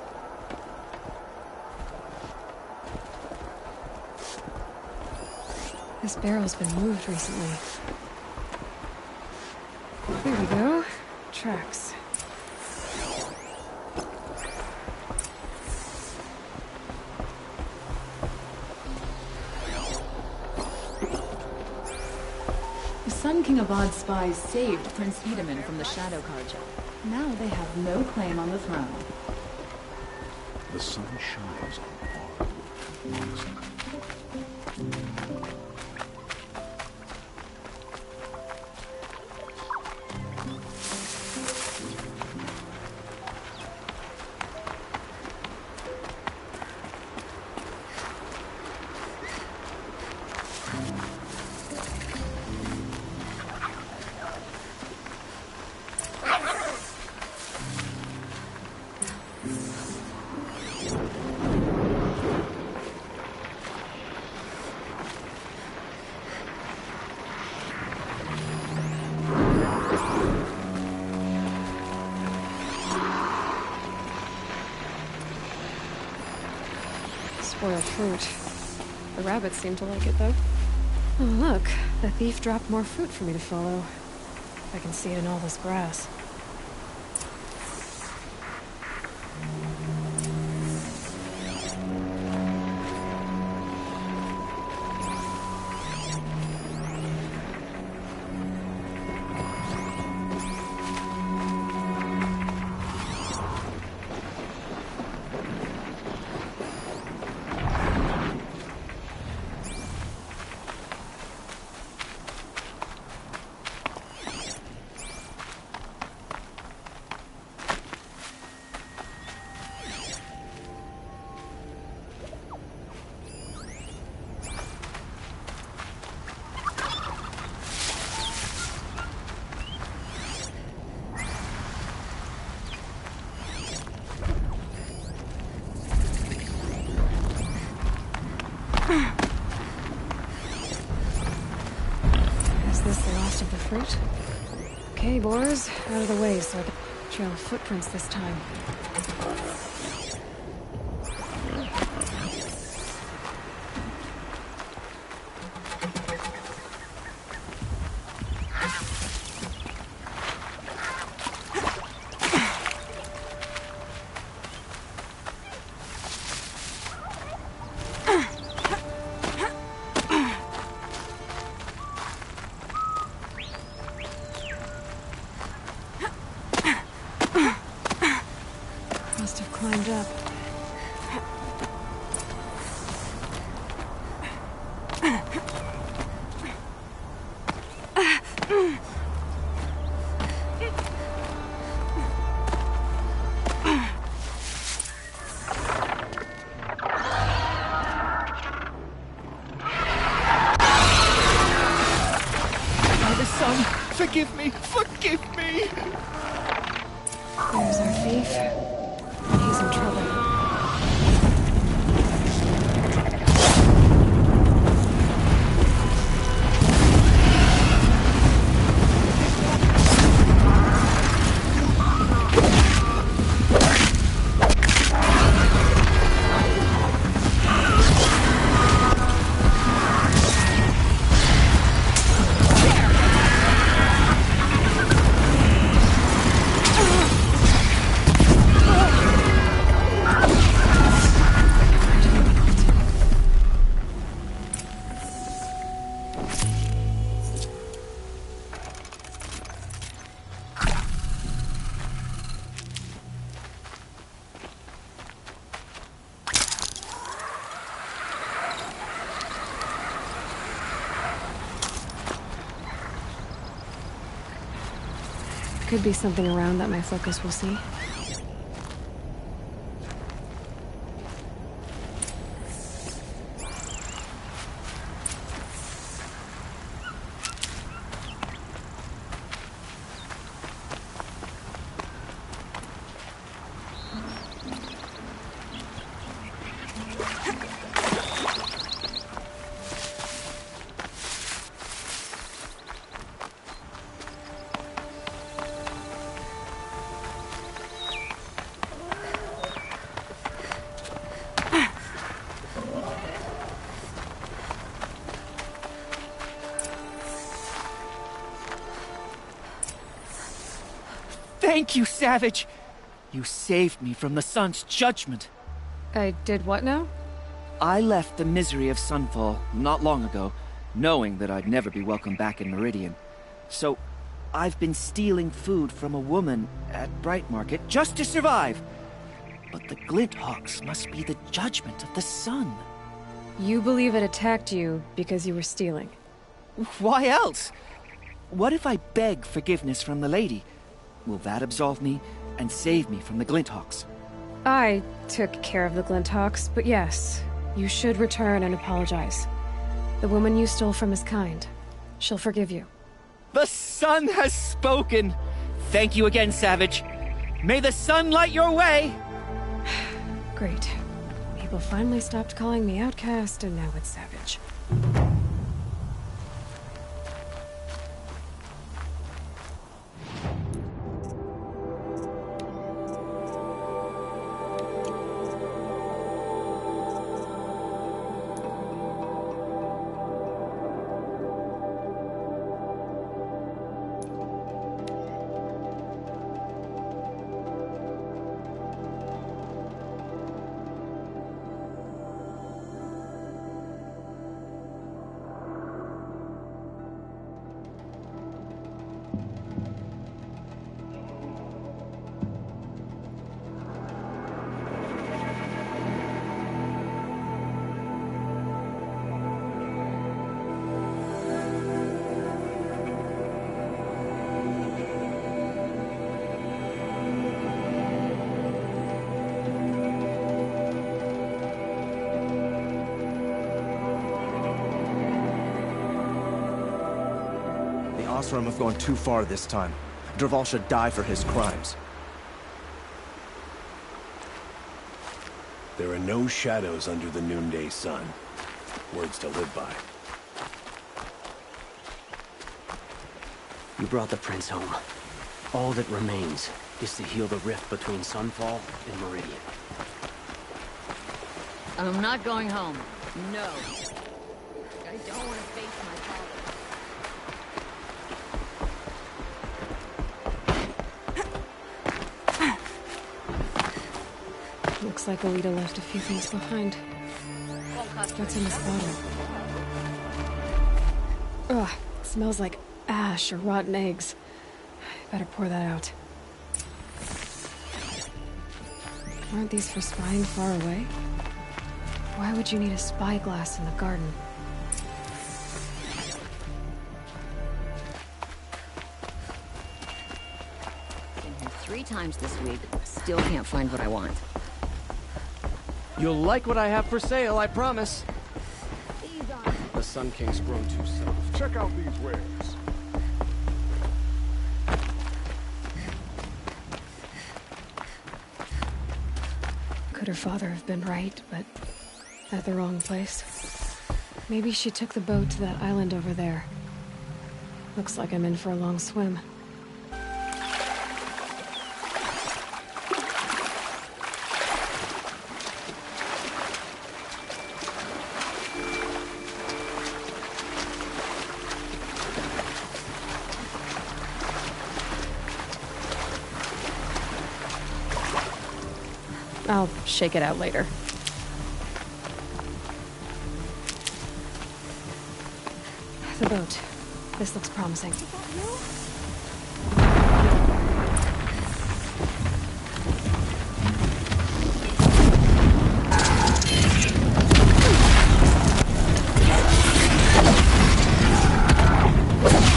This barrel's been moved recently. There we go. Tracks. The Sun King Abad's spies saved Prince Edaman from the Shadow Carja. Now they have no claim on the throne. The sun shines on our honest. Spoiled fruit. The rabbits seem to like it, though. Oh, look. The thief dropped more fruit for me to follow. I can see it in all this grass. Is this the last of the fruit? Okay, boars, out of the way so I can trail footprints this time. Must have climbed up. Father, son, forgive me! Forgive me! There's our thief. He's in trouble. Could be something around that my focus will see. Thank you, Savage! You saved me from the sun's judgment. I did what now? I left the misery of Sunfall not long ago, knowing that I'd never be welcome back in Meridian. So, I've been stealing food from a woman at Bright Market just to survive. But the Glinthawks must be the judgment of the sun. You believe it attacked you because you were stealing? Why else? What if I beg forgiveness from the lady? Will that absolve me and save me from the Glinthawks? I took care of the Glinthawks, but yes, you should return and apologize. The woman you stole from is kind. She'll forgive you. The sun has spoken! Thank you again, Savage. May the sun light your way! Great. People finally stopped calling me outcast, and now it's Savage. Osram have gone too far this time. Dervahl should die for his crimes. There are no shadows under the noonday sun. Words to live by. You brought the prince home. All that remains is to heal the rift between Sunfall and Meridian. I'm not going home. No. I don't want to face my father. Looks like Alita left a few things behind. What's in this bottle? Ugh, it smells like ash or rotten eggs. I better pour that out. Aren't these for spying far away? Why would you need a spyglass in the garden? Been here 3 times this week. Still can't find what I want. You'll like what I have for sale, I promise. The Sun King's grown too soft. Check out these wares. Could her father have been right, but at the wrong place? Maybe she took the boat to that island over there. Looks like I'm in for a long swim. I'll shake it out later. The boat. This looks promising.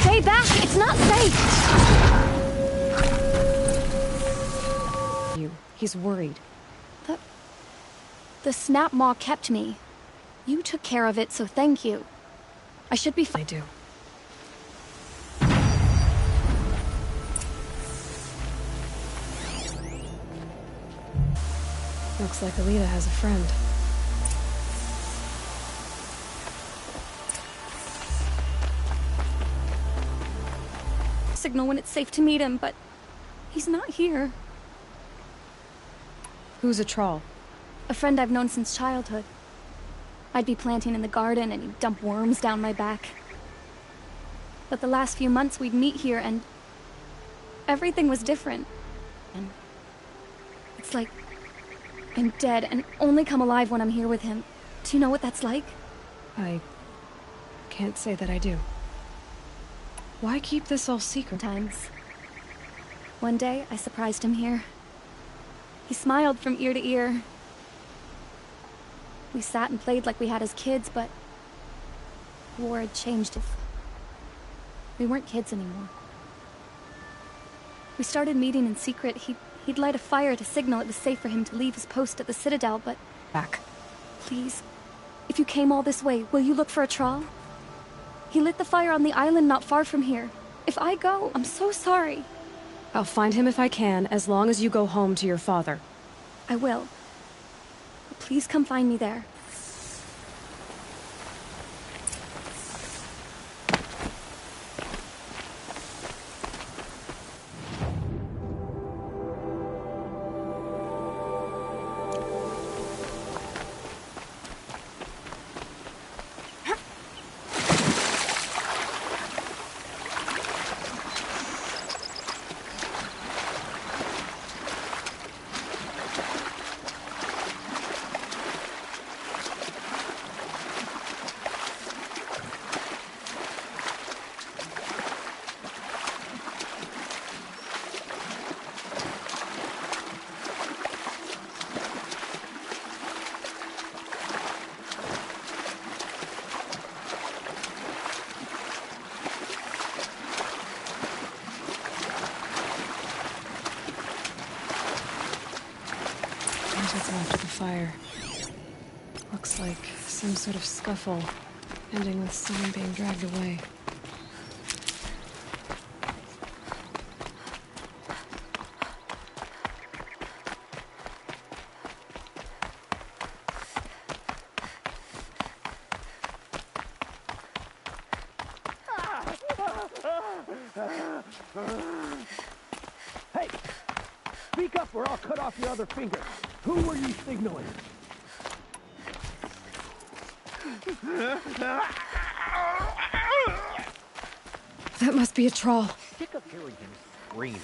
Stay back! It's not safe! He's worried. The snap maw kept me. You took care of it, so thank you. I should be fine. I do. Looks like Alita has a friend. Signal when it's safe to meet him, but he's not here. Who's a troll? A friend I've known since childhood. I'd be planting in the garden and he'd dump worms down my back. But the last few months we'd meet here and everything was different. And it's like I'm dead and only come alive when I'm here with him. Do you know what that's like? I can't say that I do. Why keep this all secret? Times. One day, I surprised him here. He smiled from ear to ear. We sat and played like we had as kids, but war had changed. We weren't kids anymore. We started meeting in secret. He'd light a fire to signal it was safe for him to leave his post at the Citadel, but... Back. Please, if you came all this way, will you look for a trawl? He lit the fire on the island not far from here. If I go, I'm so sorry. I'll find him if I can, as long as you go home to your father. I will. Please come find me there. After the fire. Looks like some sort of scuffle, ending with someone being dragged away. Hey! Speak up or I'll cut off your other finger. Who were you signaling? That must be a trawl. Sick of hearing him screaming.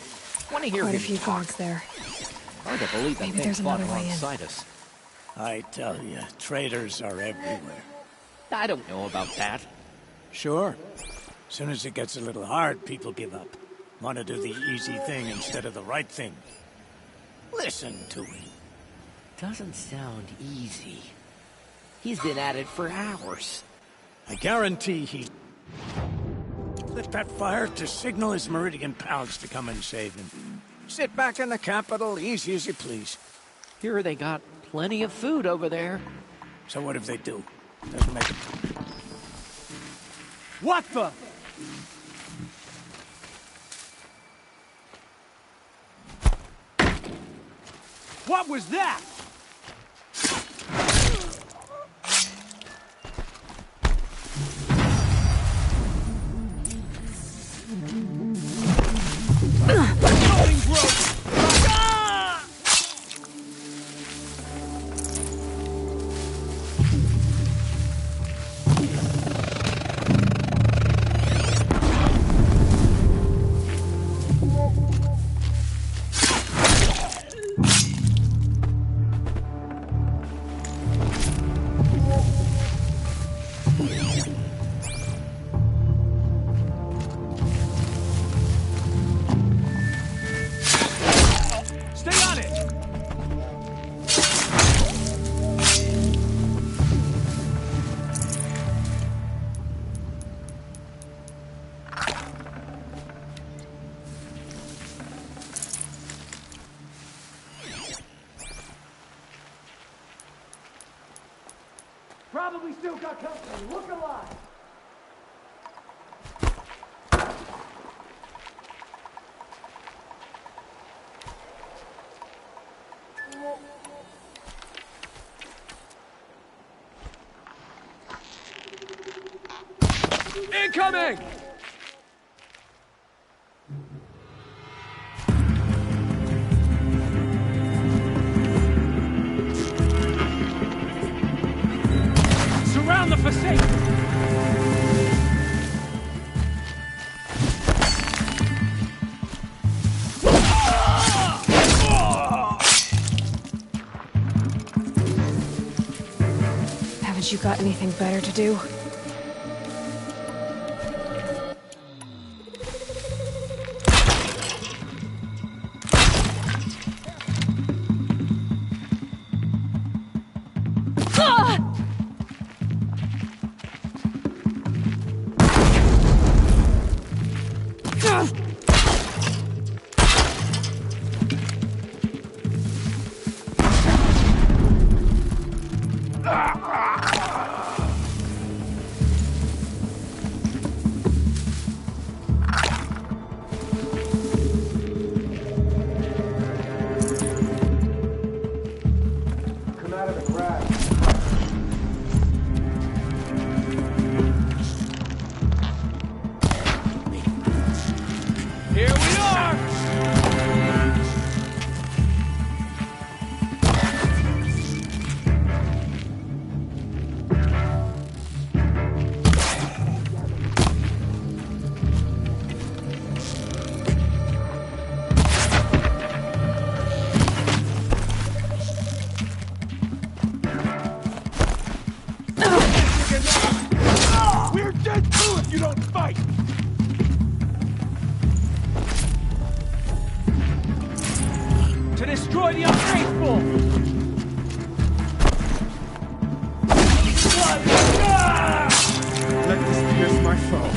Want to hear Quite a him few talk. guards there. Hard to believe that Maybe thing there's fought another way in. alongside us. I tell you, traitors are everywhere. I don't know about that. Sure. As soon as it gets a little hard, people give up. Want to do the easy thing instead of the right thing. Listen to him. Doesn't sound easy. He's been at it for hours. I guarantee he lit that fire to signal his Meridian pals to come and save him. Sit back in the capital, easy as you please. Here they got plenty of food over there. So what if they do? Doesn't make it... What the? What was that? Probably still got company. Look alive. Incoming! Surround the facade! Haven't you got anything better to do? We're dead too if you don't fight! To destroy the unfaithful! Let this pierce my foe.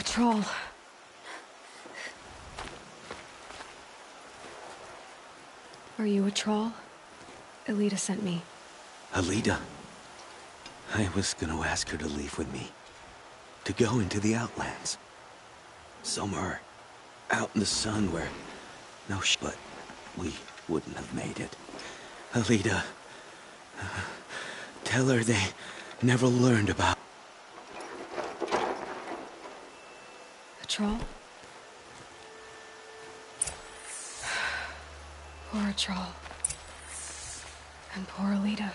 Troll. Are you a troll? Elita sent me. Alida? I was gonna ask her to leave with me. To go into the Outlands. Somewhere out in the sun where... but we wouldn't have made it. Alida, tell her they never learned about... A troll? Poor troll. And poor Alita.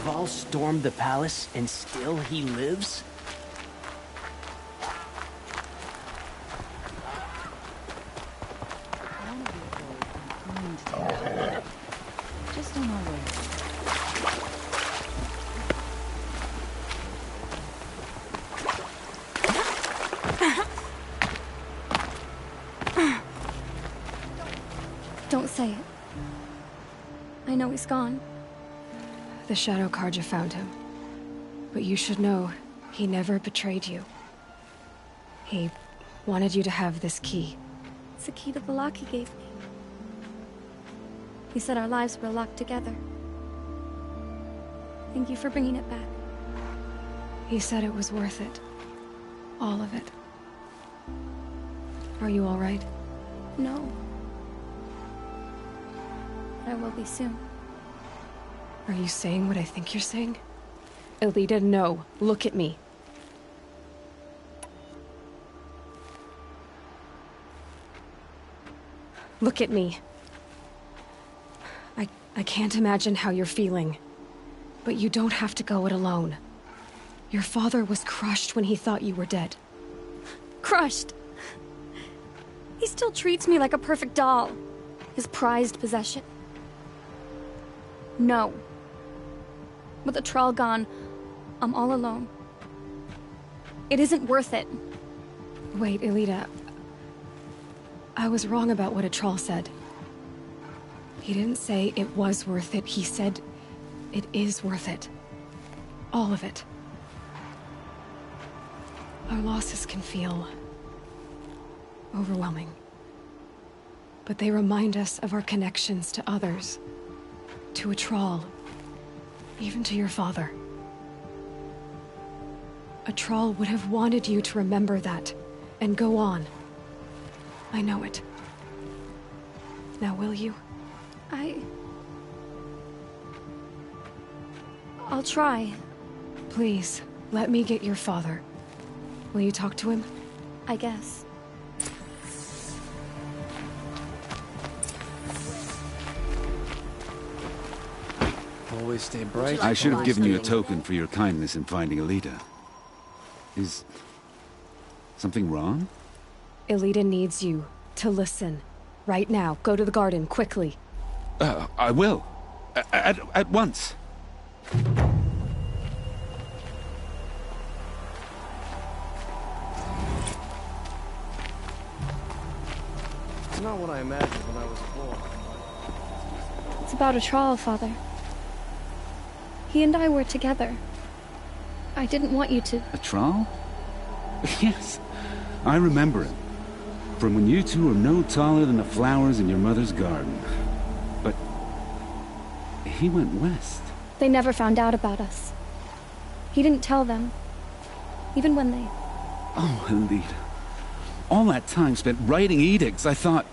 All stormed the palace, and still he lives? Just on our way. Don't say it. I know he's gone. The Shadow Karja found him. But you should know, he never betrayed you. He wanted you to have this key. It's a key the Valaki gave me. He said our lives were locked together. Thank you for bringing it back. He said it was worth it. All of it. Are you all right? No. But I will be soon. Are you saying what I think you're saying? Elita, no. Look at me. Look at me. I can't imagine how you're feeling. But you don't have to go it alone. Your father was crushed when he thought you were dead. Crushed! He still treats me like a perfect doll. His prized possession. No. With the Troll gone, I'm all alone. It isn't worth it. Wait, Elita. I was wrong about what a troll said. He didn't say it was worth it. He said it is worth it. All of it. Our losses can feel overwhelming. But they remind us of our connections to others. To a troll. Even to your father. A troll would have wanted you to remember that and go on. I know it. Now will you? I'll try. Please, let me get your father. Will you talk to him? I guess. Always stay bright. I should have given you a token for your kindness in finding Elita. Is something wrong? Elita needs you to listen. Right now. Go to the garden, quickly. I will. At once. It's not what I imagined when I was born. It's about a troll, Father. He and I were together. I didn't want you to... A troll? Yes, I remember it. From when you two were no taller than the flowers in your mother's garden. But he went west. They never found out about us. He didn't tell them. Even when they... Oh, Elita. All that time spent writing edicts, I thought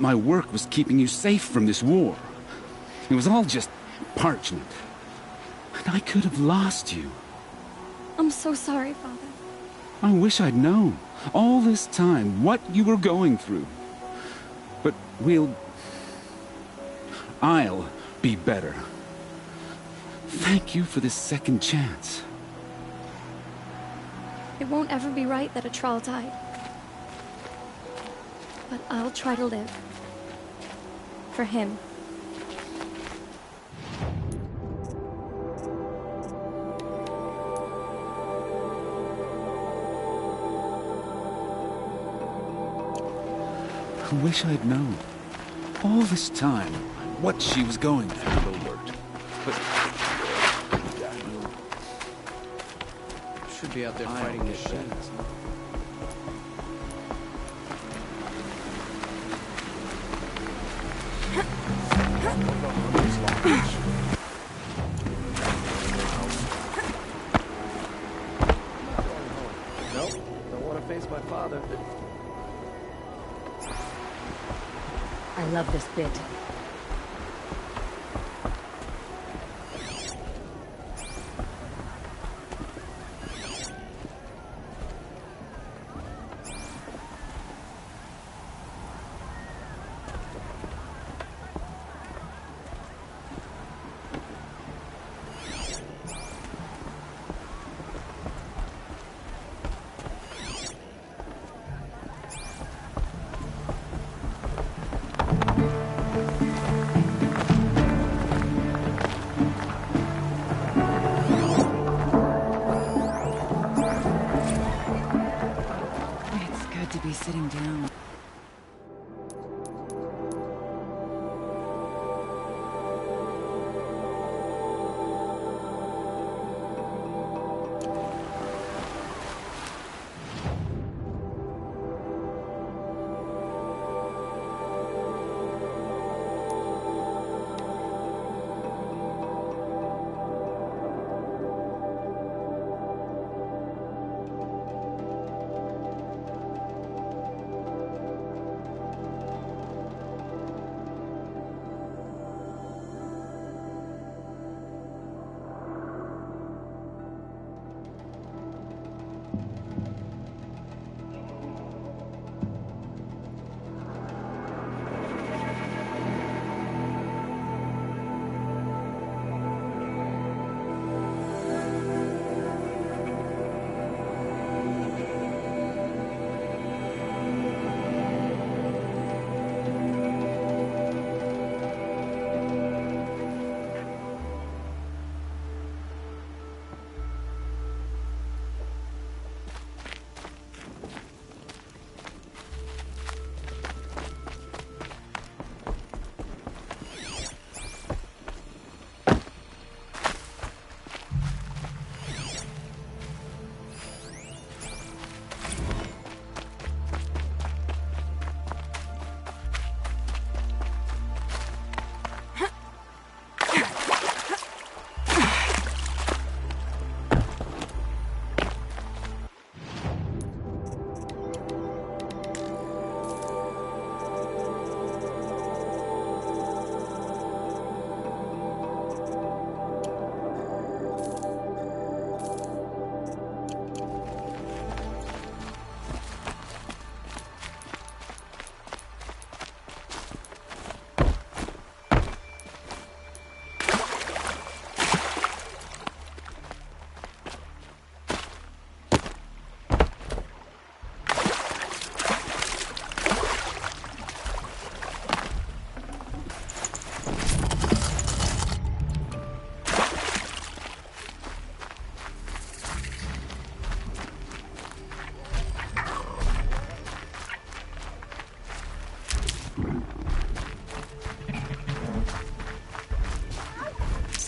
my work was keeping you safe from this war. It was all just parchment. And I could have lost you. I'm so sorry, Father. I wish I'd known, all this time, what you were going through. But I'll be better. Thank you for this second chance. It won't ever be right that a troll died. But I'll try to live. For him. I wish I'd known, all this time, what she was going through. But Should be out there fighting this shit. Nope, don't want to face my father. I love this bit. Sitting down.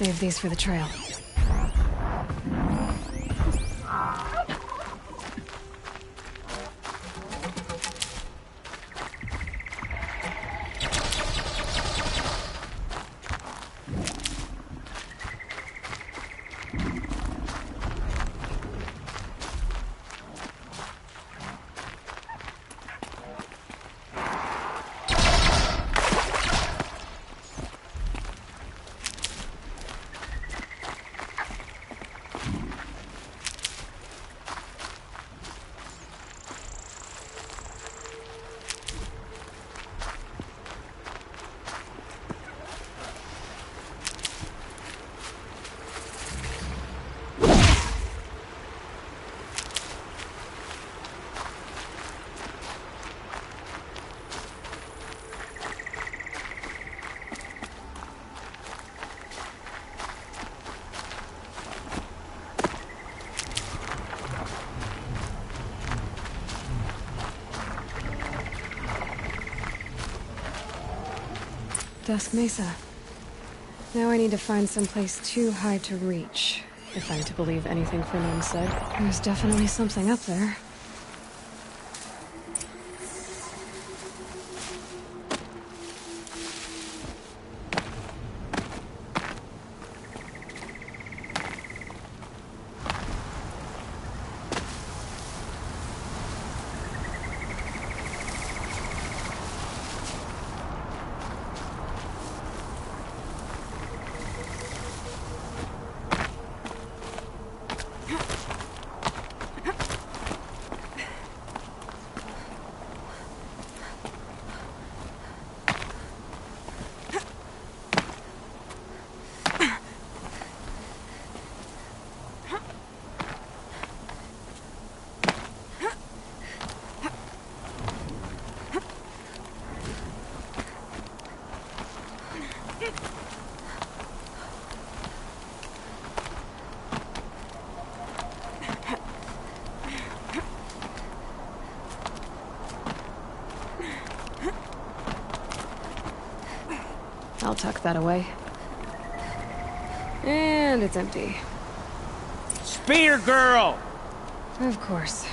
Save these for the trail. Dusk Mesa. Now I need to find someplace too high to reach, if I'm to believe anything Fernand said. There's definitely something up there. I'll tuck that away. And it's empty. Spear girl! Of course.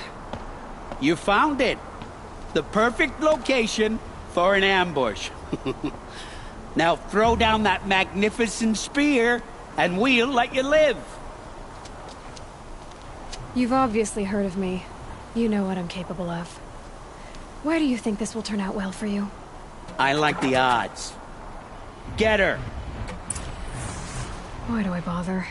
You found it. The perfect location for an ambush. Now throw down that magnificent spear, and we'll let you live. You've obviously heard of me. You know what I'm capable of. Why do you think this will turn out well for you? I like the odds. Get her! Why do I bother?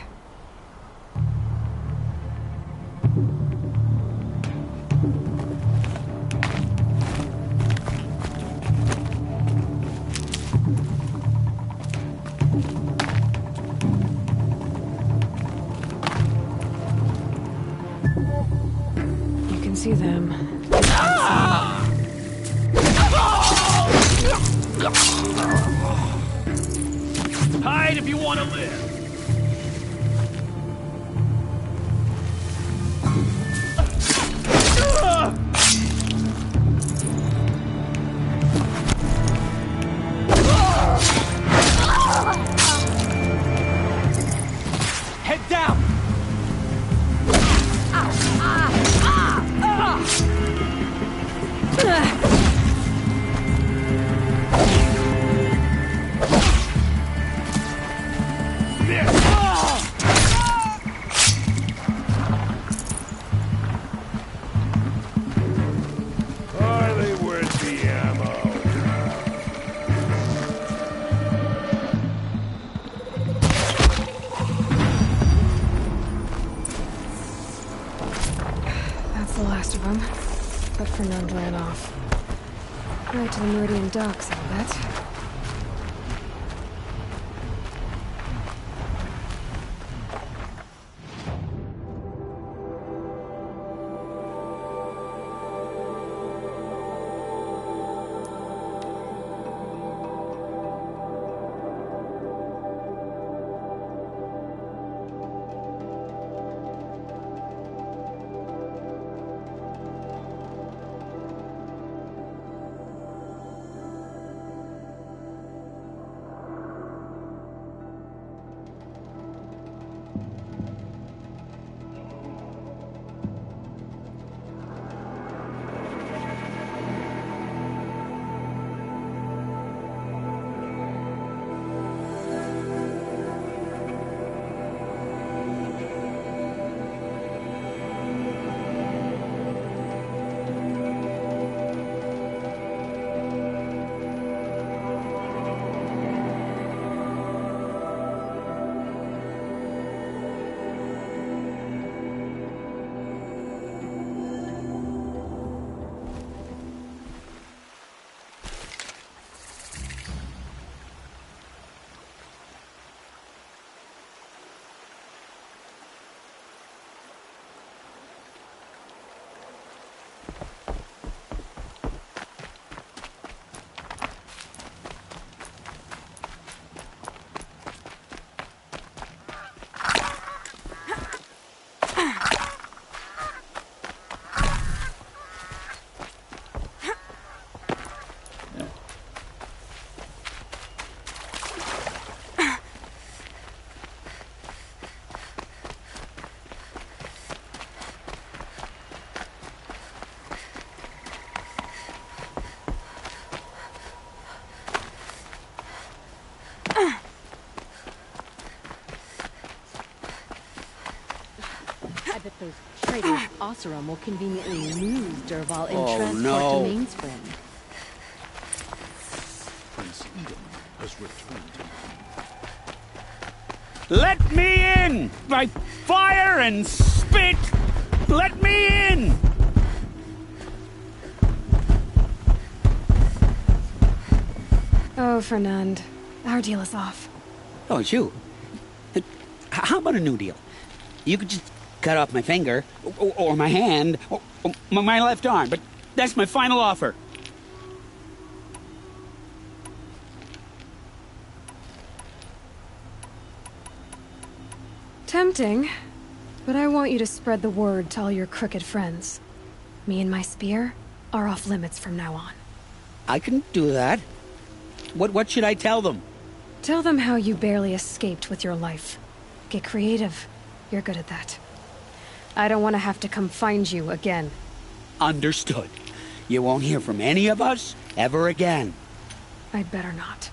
You can see them. Hide if you want to live. Head down! Hardly worth the ammo. That's the last of them. But Fernand ran off. Right to the Meridian docks, I'll bet. Oseram will conveniently lose Dervahl in Oh, transport no. to Mainspring. Prince Edom has returned to Let me in! By fire and spit! Let me in! Oh, Fernand. Our deal is off. Oh, it's you. How about a new deal? You could just cut off my finger, or my hand, or my left arm, but that's my final offer. Tempting, but I want you to spread the word to all your crooked friends. Me and my spear are off limits from now on. I can do that. What should I tell them? Tell them how you barely escaped with your life. Get creative. You're good at that. I don't want to have to come find you again. Understood. You won't hear from any of us ever again. I'd better not.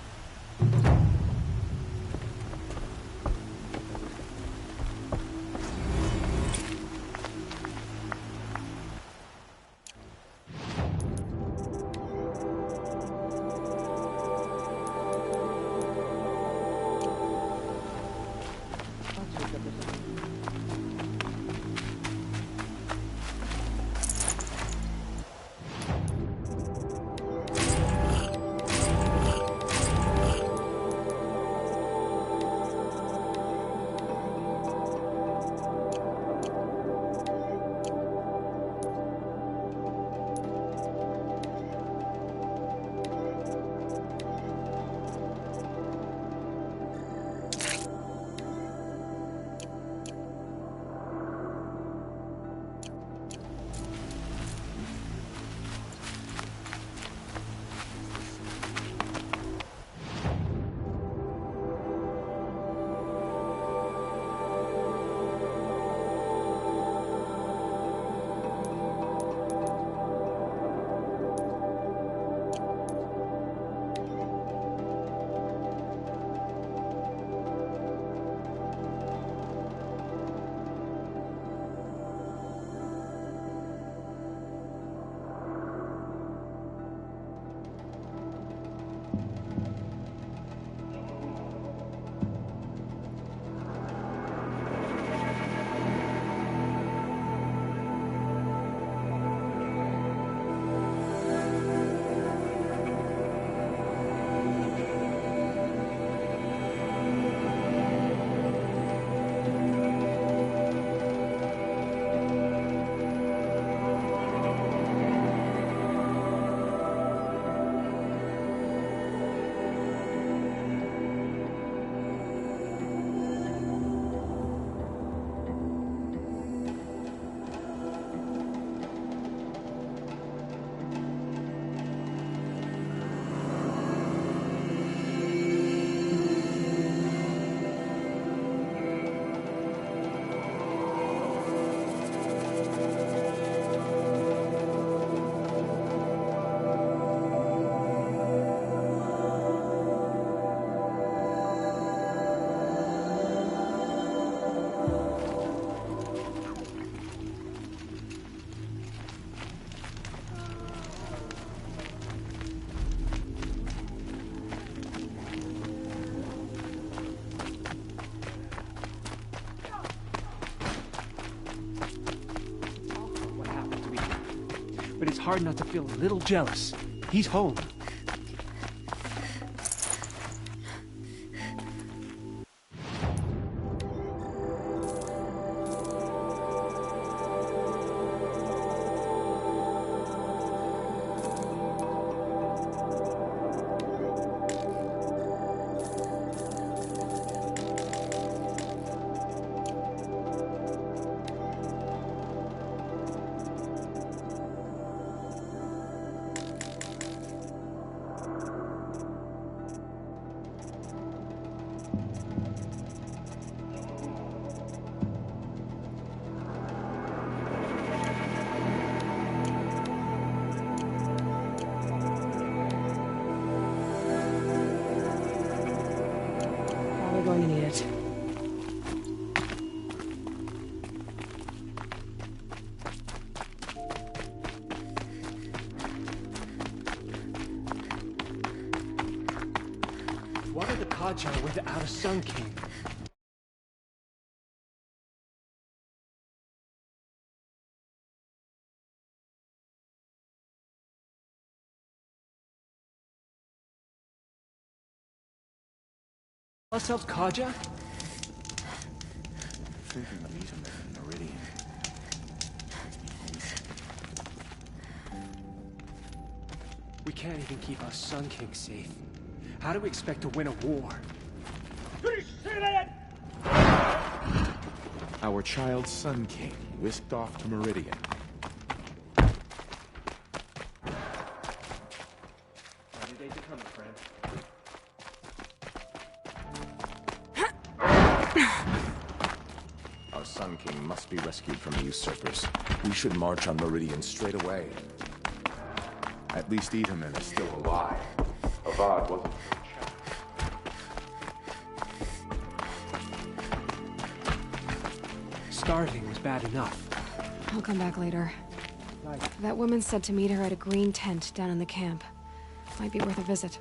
But it's hard not to feel a little jealous. He's home. Going to need it. Kaja without a Sun King. Ourselves Kaja? Thinking of Itamen and Meridian. We can't even keep our Sun King safe. How do we expect to win a war? Our child Sun King whisked off to Meridian. Any day to come, my friend. Our Sun King must be rescued from the usurpers. We should march on Meridian straight away. At least Itamen is still alive. Avad wasn't. Starving was bad enough. I'll come back later. That woman said to meet her at a green tent down in the camp. Might be worth a visit.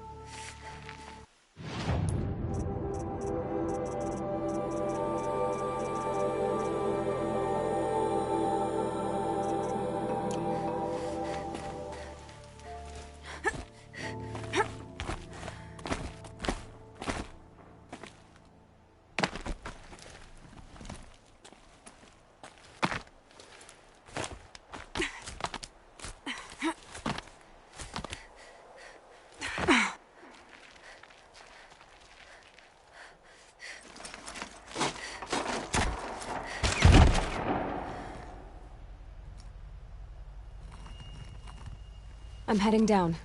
I'm heading down.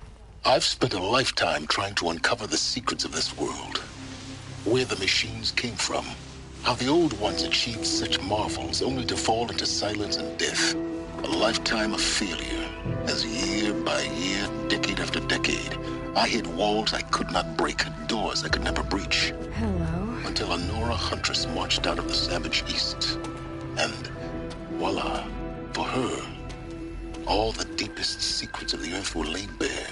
I've spent a lifetime trying to uncover the secrets of this world. Where the machines came from. How the old ones achieved such marvels only to fall into silence and death. A lifetime of failure. As year by year, decade after decade, I hit walls I could not break, doors I could never breach. Hello. Until a Nora huntress marched out of the savage east. And voila, for her, all the deepest secrets of the Earth were laid bare.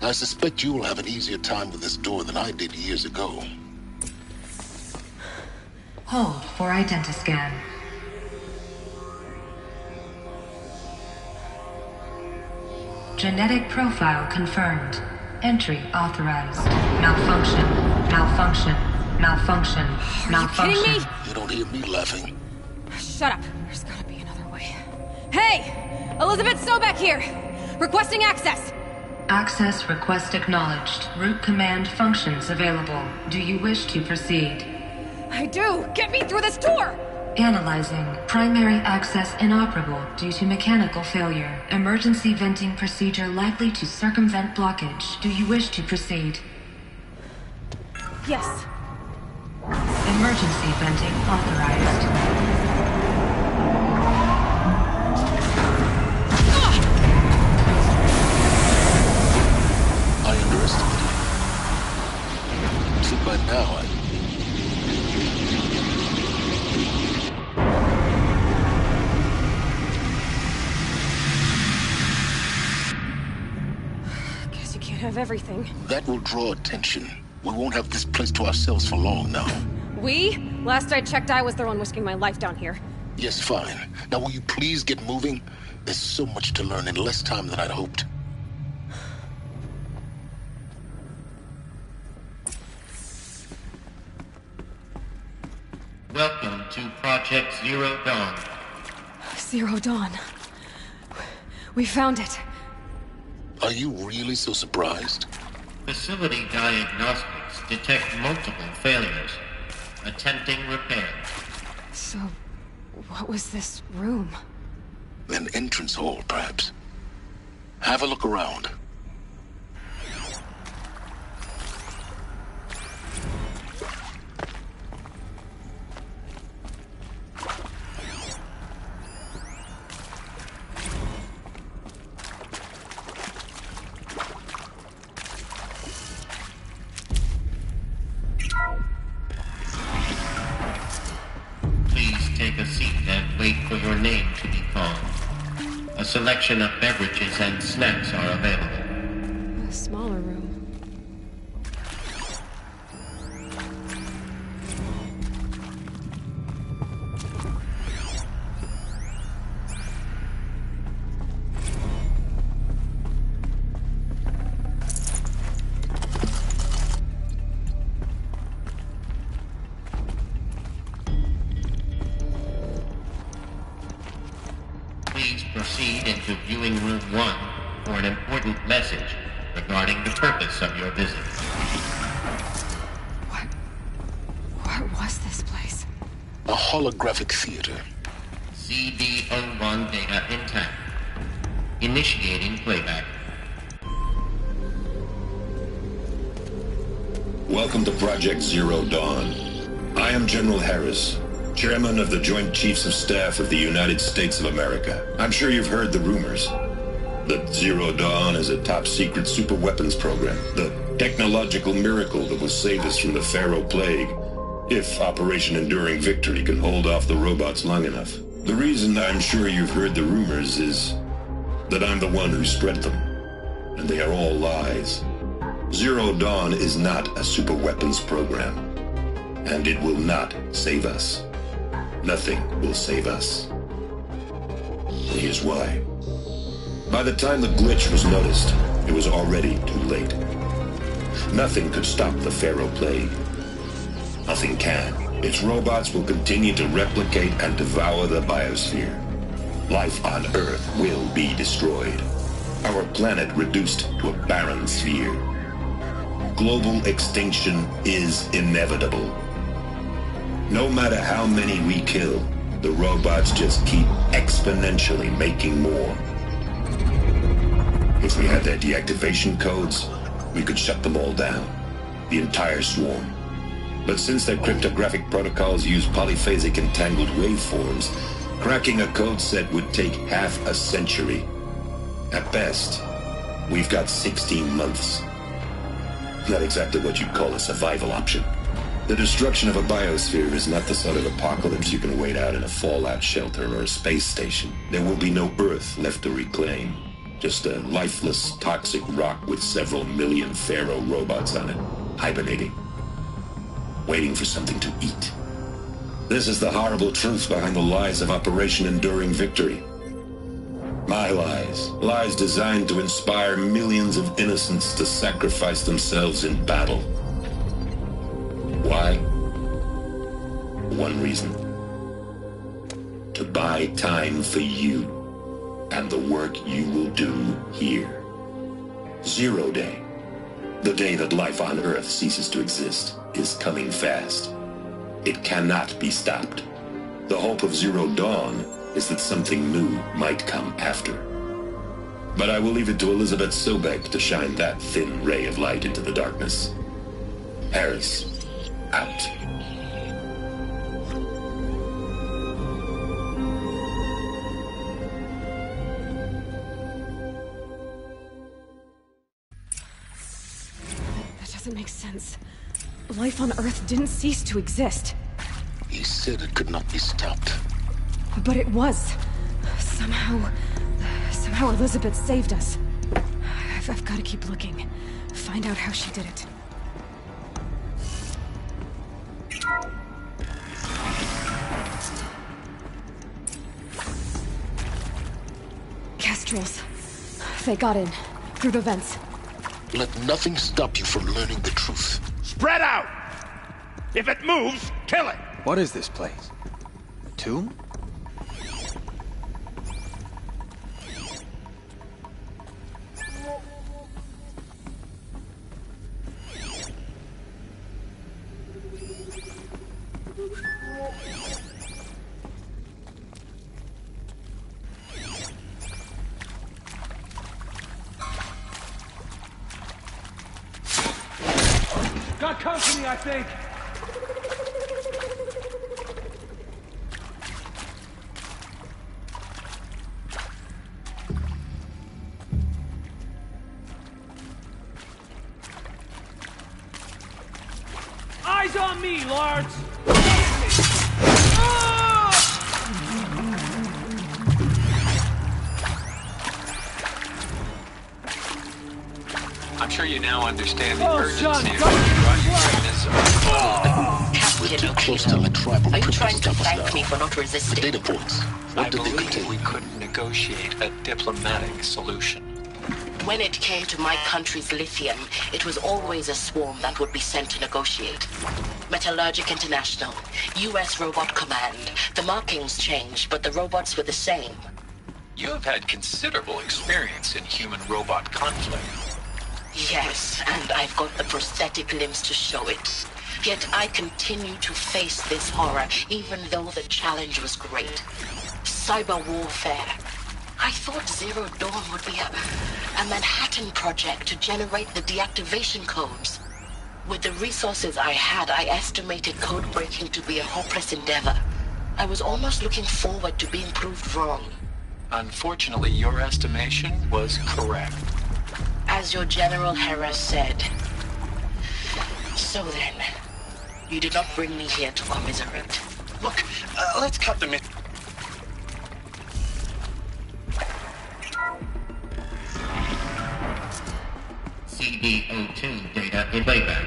I suspect you will have an easier time with this door than I did years ago. Hold for identiscan. Genetic profile confirmed. Entry authorized. Malfunction. Malfunction. Malfunction. Malfunction. Kidding me? You don't hear me laughing. Shut up. There's gotta be another way. Hey! Elizabeth Sobek here! Requesting access! Access request acknowledged. Root command functions available. Do you wish to proceed? I do! Get me through this door! Analyzing. Primary access inoperable due to mechanical failure. Emergency venting procedure likely to circumvent blockage. Do you wish to proceed? Yes. Emergency venting authorized. I underestimated you. See, by now Guess you can't have everything. that will draw attention. We won't have this place to ourselves for long now. We? Last I checked, I was the one risking my life down here. Yes, fine. Now will you please get moving? There's so much to learn in less time than I'd hoped. Welcome to Project Zero Dawn. Zero Dawn. We found it. Are you really so surprised? Facility diagnostics detect multiple failures. Attempting repair. So, what was this room? An entrance hall, perhaps. Have a look around. Please take a seat and wait for your name to be called. A selection of beverages and snacks are available. A smaller room. to Viewing Room 1 for an important message regarding the purpose of your visit. What was this place? A holographic theater. CD01 data intact. Initiating playback. Welcome to Project Zero Dawn. I am General Harris, Chairman of the Joint Chiefs of Staff of the United States of America. I'm sure you've heard the rumors that Zero Dawn is a top-secret super-weapons program, the technological miracle that will save us from the Pharaoh Plague, if Operation Enduring Victory can hold off the robots long enough. The reason I'm sure you've heard the rumors is that I'm the one who spread them, and they are all lies. Zero Dawn is not a super-weapons program, and it will not save us. Nothing will save us. And here's why. By the time the glitch was noticed, it was already too late. Nothing could stop the Pharaoh Plague. Nothing can. Its robots will continue to replicate and devour the biosphere. Life on Earth will be destroyed. Our planet reduced to a barren sphere. Global extinction is inevitable. No matter how many we kill, the robots just keep exponentially making more. If we had their deactivation codes, we could shut them all down. The entire swarm. But since their cryptographic protocols use polyphasic entangled waveforms, cracking a code set would take half a century. At best, we've got 16 months. Not exactly what you'd call a survival option. The destruction of a biosphere is not the sort of apocalypse you can wait out in a fallout shelter or a space station. There will be no Earth left to reclaim. Just a lifeless, toxic rock with several million Pharaoh robots on it, hibernating, waiting for something to eat. This is the horrible truth behind the lies of Operation Enduring Victory. My lies. Lies designed to inspire millions of innocents to sacrifice themselves in battle. Why? One reason. To buy time for you and the work you will do here. Zero Day, the day that life on Earth ceases to exist, is coming fast. It cannot be stopped. The hope of Zero Dawn is that something new might come after. But I will leave it to Elizabeth Sobek to shine that thin ray of light into the darkness. Harris, out. That doesn't make sense. Life on Earth didn't cease to exist. He said it could not be stopped. But it was. Somehow Elizabeth saved us. I've got to keep looking. Find out how she did it. Kestrels. They got in. Through the vents. Let nothing stop you from learning the truth. Spread out! If it moves, kill it! What is this place? A tomb? Got company, I think! Eyes on me, Lords! I'm sure you now understand the urgency son, of We're too close to the tribal Are you principles trying to stop us thank now. me for not resisting? The data points. I What did they believe contain? we couldn't negotiate a diplomatic solution. When it came to my country's lithium, it was always a swarm that would be sent to negotiate. Metallurgic International, U.S. Robot Command. The markings changed, but the robots were the same. You have had considerable experience in human-robot conflict. Yes, and I've got the prosthetic limbs to show it. Yet I continue to face this horror, even though the challenge was great. Cyber warfare. I thought Zero Dawn would be a Manhattan project to generate the deactivation codes. With the resources I had, I estimated code breaking to be a hopeless endeavor. I was almost looking forward to being proved wrong. Unfortunately, your estimation was correct. As your General Hera said. So then, you did not bring me here to commiserate. Look, let's cut the CD02 data in playback.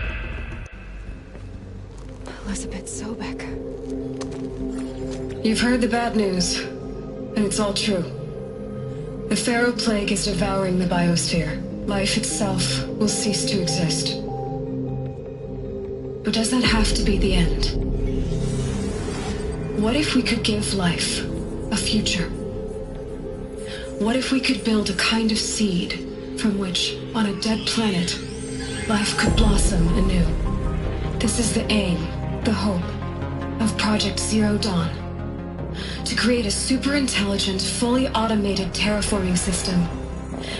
Elizabeth Sobek. You've heard the bad news, and it's all true. The Pharaoh Plague is devouring the biosphere. Life itself will cease to exist. But does that have to be the end? What if we could give life a future? What if we could build a kind of seed from which, on a dead planet, life could blossom anew? This is the aim, the hope, of Project Zero Dawn. To create a super-intelligent, fully automated terraforming system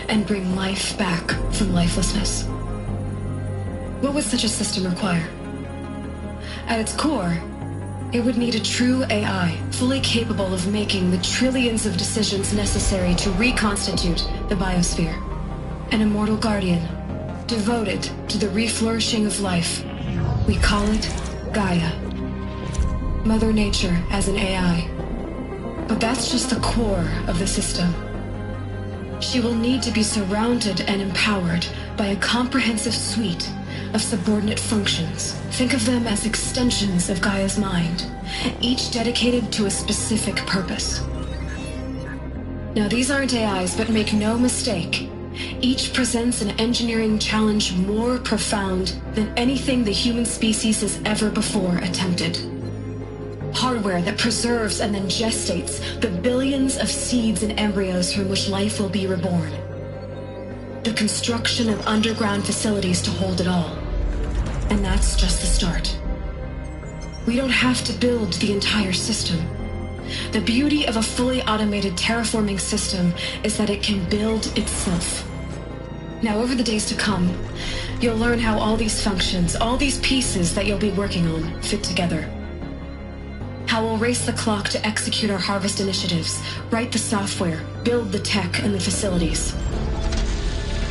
and bring life back from lifelessness. What would such a system require? At its core, it would need a true AI, fully capable of making the trillions of decisions necessary to reconstitute the biosphere. An immortal guardian, devoted to the reflourishing of life. We call it Gaia. Mother Nature as an AI. But that's just the core of the system. She will need to be surrounded and empowered by a comprehensive suite of subordinate functions. Think of them as extensions of Gaia's mind, each dedicated to a specific purpose. Now, these aren't AIs, but make no mistake, each presents an engineering challenge more profound than anything the human species has ever before attempted. Hardware that preserves and then gestates the billions of seeds and embryos from which life will be reborn. The construction of underground facilities to hold it all. And that's just the start. We don't have to build the entire system. The beauty of a fully automated terraforming system is that it can build itself. Now, over the days to come, you'll learn how all these functions, all these pieces that you'll be working on, fit together. How we'll race the clock to execute our harvest initiatives, write the software, build the tech and the facilities.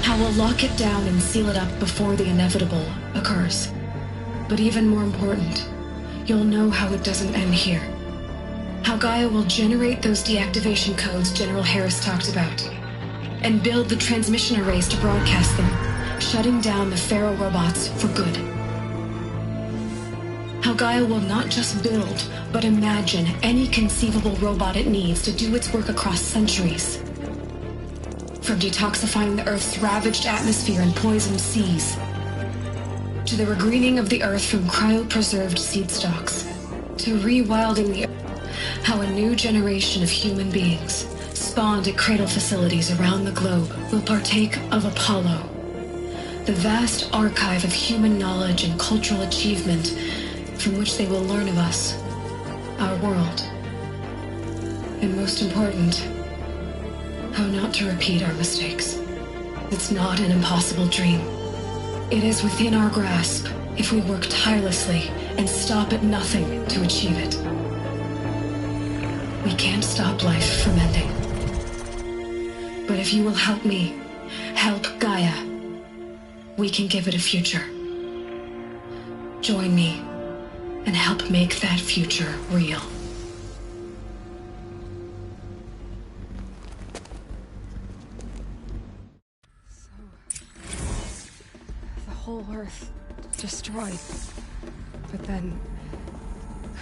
How we'll lock it down and seal it up before the inevitable occurs. But even more important, you'll know how it doesn't end here. How Gaia will generate those deactivation codes General Harris talked about, and build the transmission arrays to broadcast them, shutting down the Pharaoh robots for good. How Gaia will not just build, but imagine any conceivable robot it needs to do its work across centuries. From detoxifying the Earth's ravaged atmosphere and poisoned seas, to the regreening of the Earth from cryopreserved seed stalks, to rewilding the Earth. How a new generation of human beings, spawned at cradle facilities around the globe, will partake of Apollo, the vast archive of human knowledge and cultural achievement from which they will learn of us, our world, and most important, how not to repeat our mistakes. It's not an impossible dream. It is within our grasp if we work tirelessly and stop at nothing to achieve it. We can't stop life from ending. But if you will help me, help Gaia, we can give it a future. Join me and help make that future real. The whole Earth destroyed, but then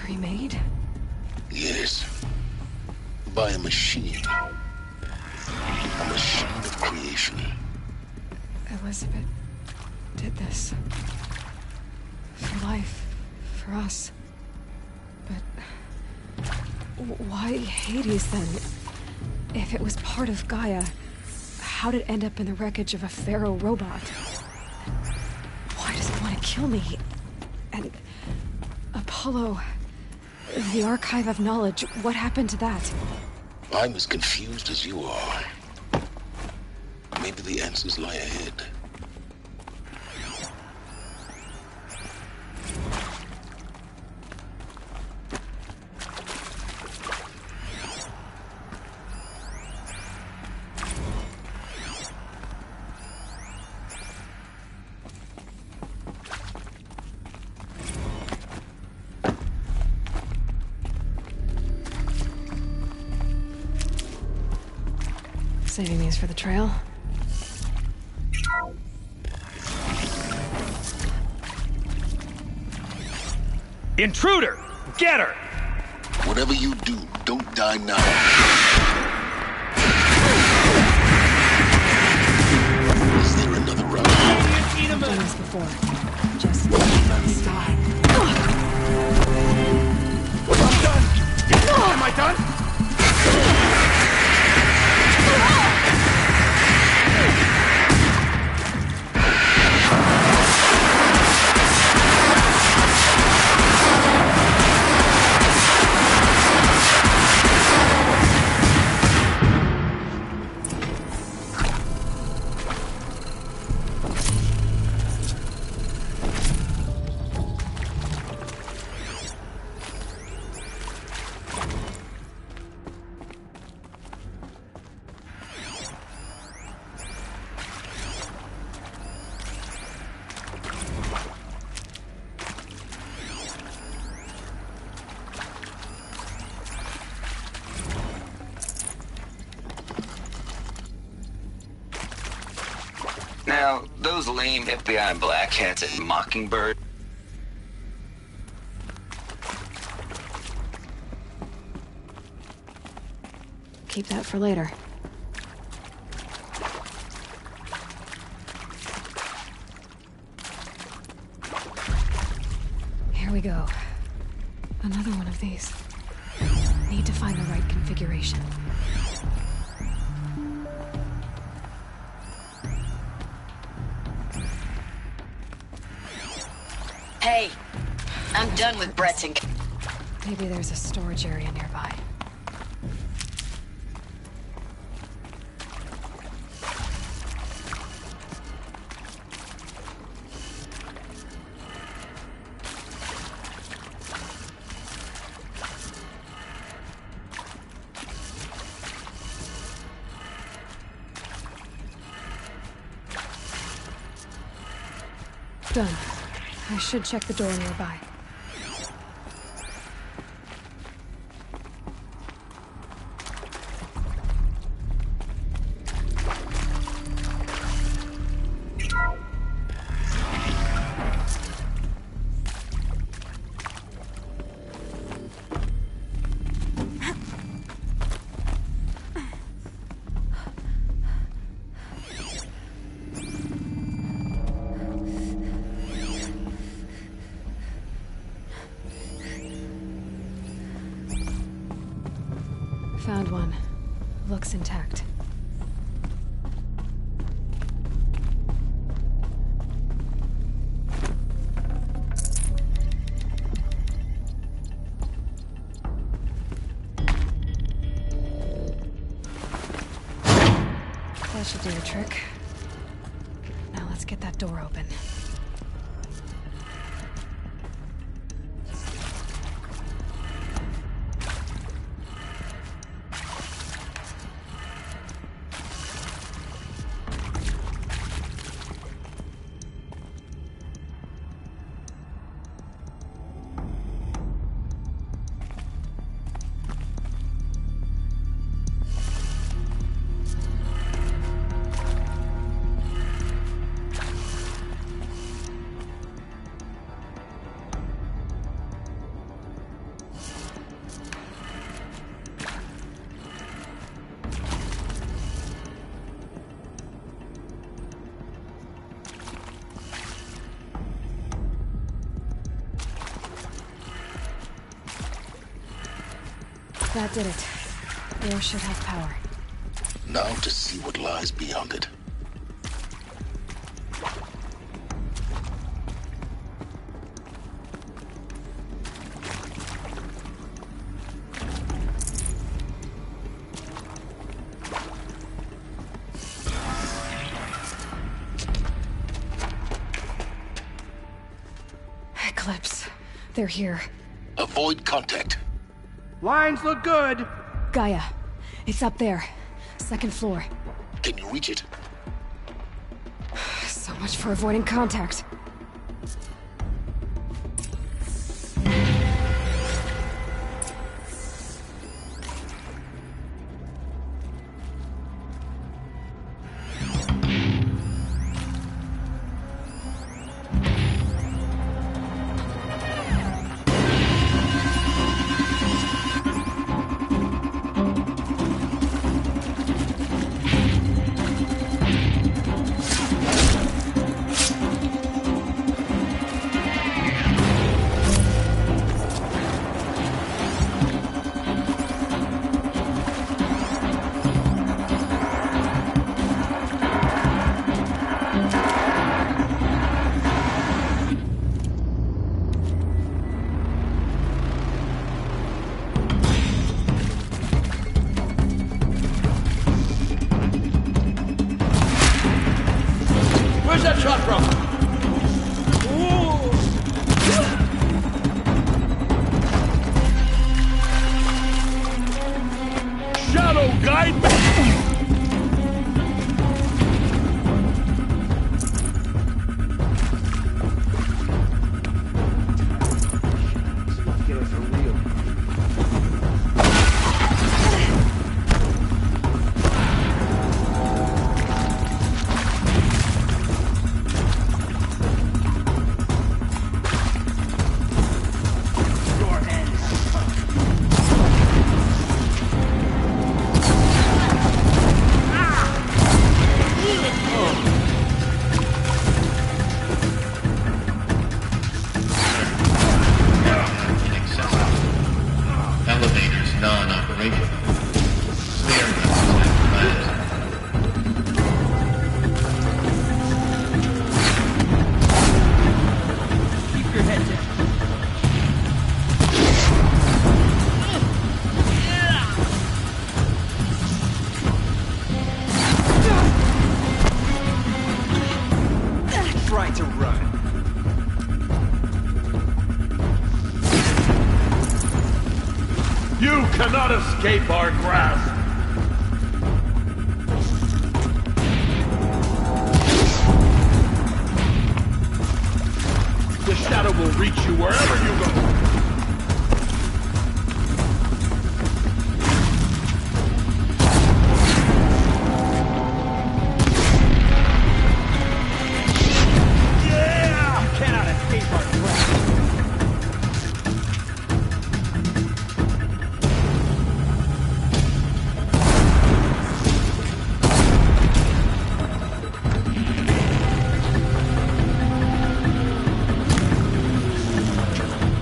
remade? Yes. By a machine. A machine of creation. Elizabeth did this. For life. For us. But why Hades then? If it was part of Gaia, how'd it end up in the wreckage of a Pharaoh robot? Why does it want to kill me? And Apollo, the Archive of Knowledge, what happened to that? I'm as confused as you are. Maybe the answers lie ahead. Saving these for the trail. Intruder! Get her! Whatever you do, don't die now. Is there another route? I've done this before. Just stop. I'm done! Am I done? Now, those lame FBI black hats at Mockingbird. Keep that for later. Here we go. Another one of these. Need to find the right configuration. Hey, I'm done with Breton. Maybe there's a storage area nearby. Done. I should check the door nearby. Found one. Looks intact. That should do the trick. Now let's get that door open. That did it. Door should have power. Now to see what lies beyond it. Eclipse. They're here. Avoid contact. Lines look good. Gaia. It's up there. Second floor. Can you reach it? So much for avoiding contact. Where's that shot from? Shadow guide me! Elevators non-operational. Stairwells Keep your head down. Try to run. You cannot escape our grasp! The shadow will reach you wherever you go! You cannot escape our grasp.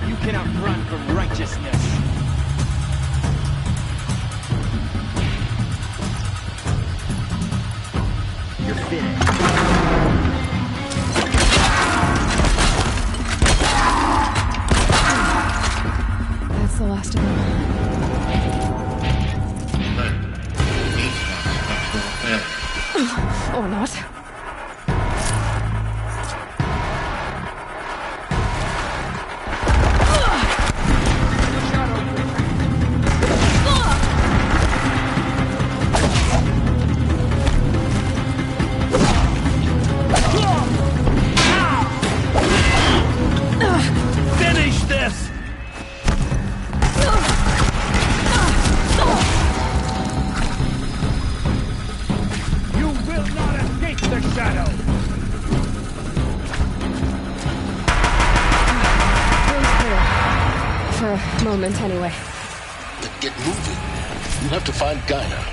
You cannot run from righteousness. You're finished. That's the last of them. Or not. Finish this! You will not escape the shadow! For a moment, anyway. Then get moving. You have to find Gaia.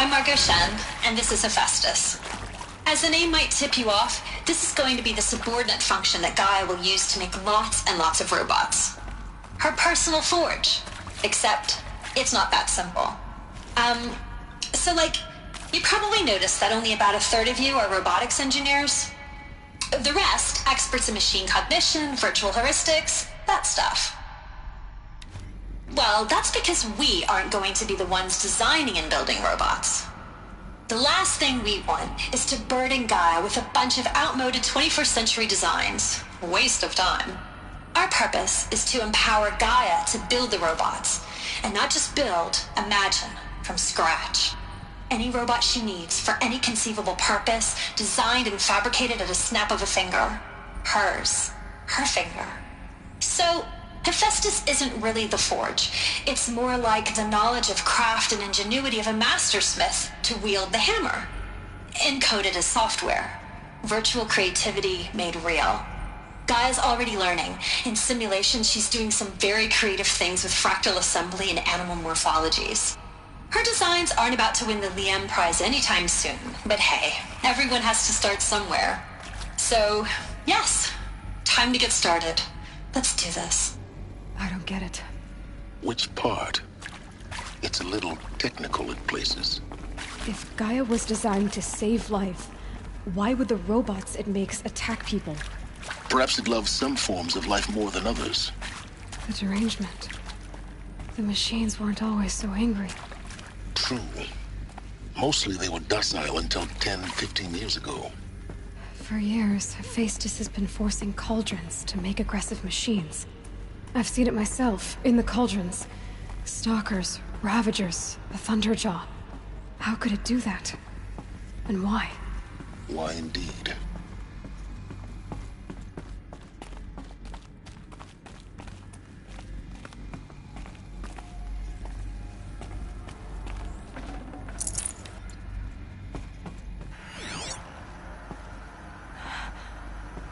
I'm Margot Shen, and this is Hephaestus. As the name might tip you off, this is going to be the subordinate function that Gaia will use to make lots and lots of robots. Her personal forge. Except, it's not that simple. You probably noticed that only about a third of you are robotics engineers. The rest, experts in machine cognition, virtual heuristics, that stuff. Well, that's because we aren't going to be the ones designing and building robots. The last thing we want is to burden Gaia with a bunch of outmoded 21st century designs. Waste of time. Our purpose is to empower Gaia to build the robots, and not just build, imagine, from scratch. Any robot she needs for any conceivable purpose, designed and fabricated at a snap of a finger. Hers. Her finger. So, Hephaestus isn't really the forge. It's more like the knowledge of craft and ingenuity of a mastersmith to wield the hammer. Encoded as software. Virtual creativity made real. Gaia's already learning. In simulation, she's doing some very creative things with fractal assembly and animal morphologies. Her designs aren't about to win the Liam Prize anytime soon, but hey, everyone has to start somewhere. So, yes, time to get started. Let's do this. I don't get it. Which part? It's a little technical in places. If Gaia was designed to save life, why would the robots it makes attack people? Perhaps it loves some forms of life more than others. The derangement. The machines weren't always so angry. True. Mostly they were docile until 10, 15 years ago. For years, Hephaestus has been forcing cauldrons to make aggressive machines. I've seen it myself, in the cauldrons. Stalkers, Ravagers, the Thunderjaw. How could it do that? And why? Why indeed?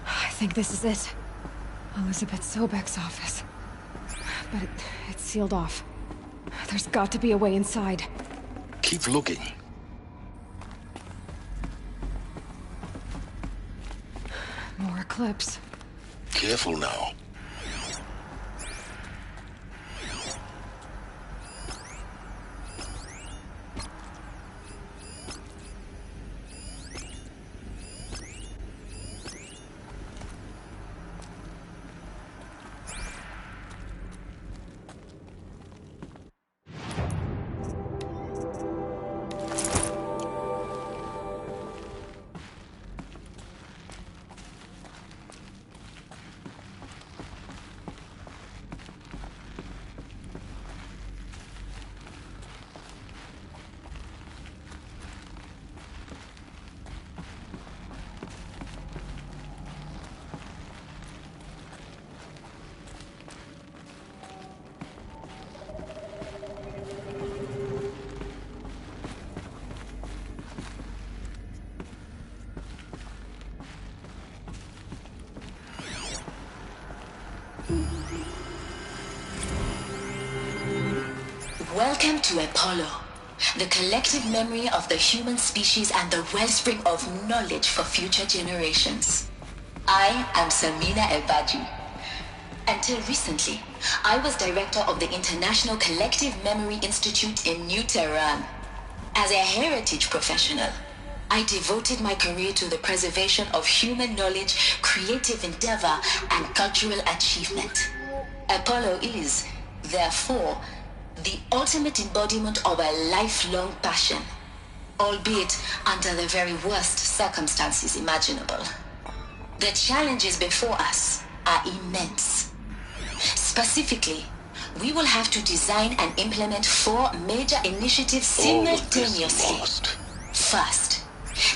I think this is it. Elizabeth Sobek's office. But it's sealed off. There's got to be a way inside. Keep looking. More Eclipse. Careful now. Welcome to Apollo, the collective memory of the human species and the wellspring of knowledge for future generations. I am Samina Elbaji. Until recently, I was director of the International Collective Memory Institute in New Tehran. As a heritage professional, I devoted my career to the preservation of human knowledge, creative endeavor, and cultural achievement. Apollo is, therefore, the ultimate embodiment of a lifelong passion, albeit under the very worst circumstances imaginable. The challenges before us are immense. Specifically, we will have to design and implement 4 major initiatives simultaneously. First,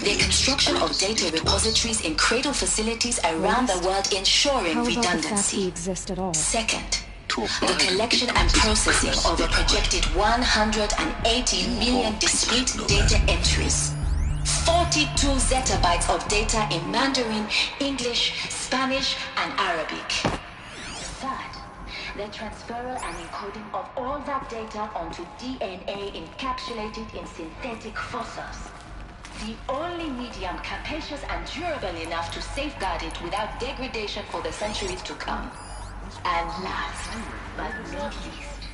the construction of data repositories in cradle facilities around the world ensuring redundancy. Second, the collection and processing of a projected 180 million discrete data entries. 42 zettabytes of data in Mandarin, English, Spanish, and Arabic. Third, the transferal and encoding of all that data onto DNA encapsulated in synthetic fossils. The only medium capacious and durable enough to safeguard it without degradation for the centuries to come. And last, but not least,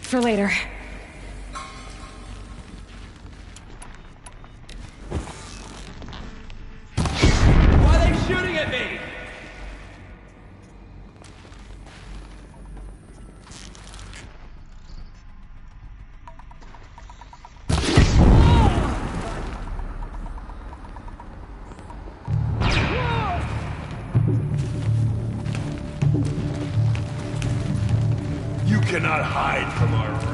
for later. Why are they shooting at me? You cannot hide from our wrath.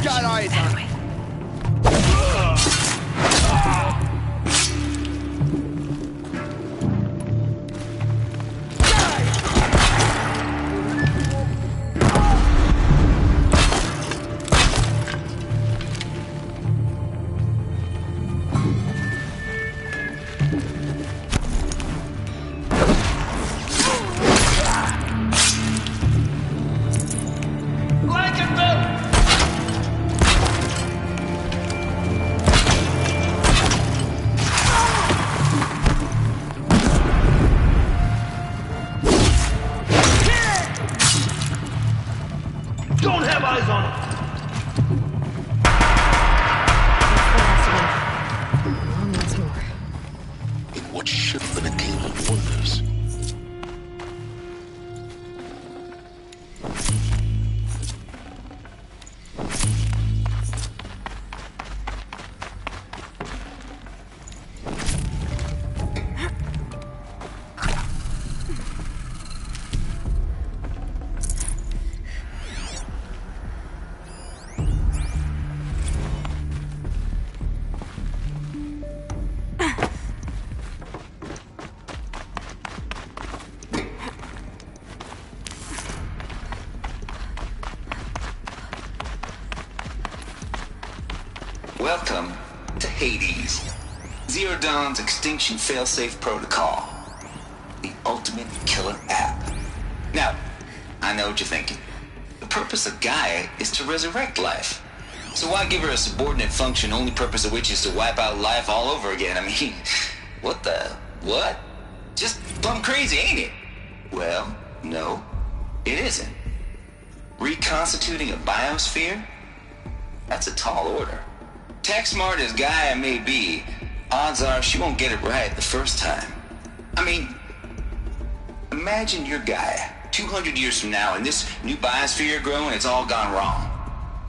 Got eyes on me. Don't have eyes on it! Once more. In what should have been a game of wonders. Welcome to Hades, Zero Dawn's extinction failsafe protocol. The ultimate killer app. Now, I know what you're thinking. The purpose of Gaia is to resurrect life. So why give her a subordinate function, only purpose of which is to wipe out life all over again? I mean, what? Just plumb crazy, ain't it? Well, no, it isn't. Reconstituting a biosphere? That's a tall order. Tech smart as Gaia may be, odds are she won't get it right the first time. I mean, imagine you're Gaia, 200 years from now, and this new biosphere growing, it's all gone wrong.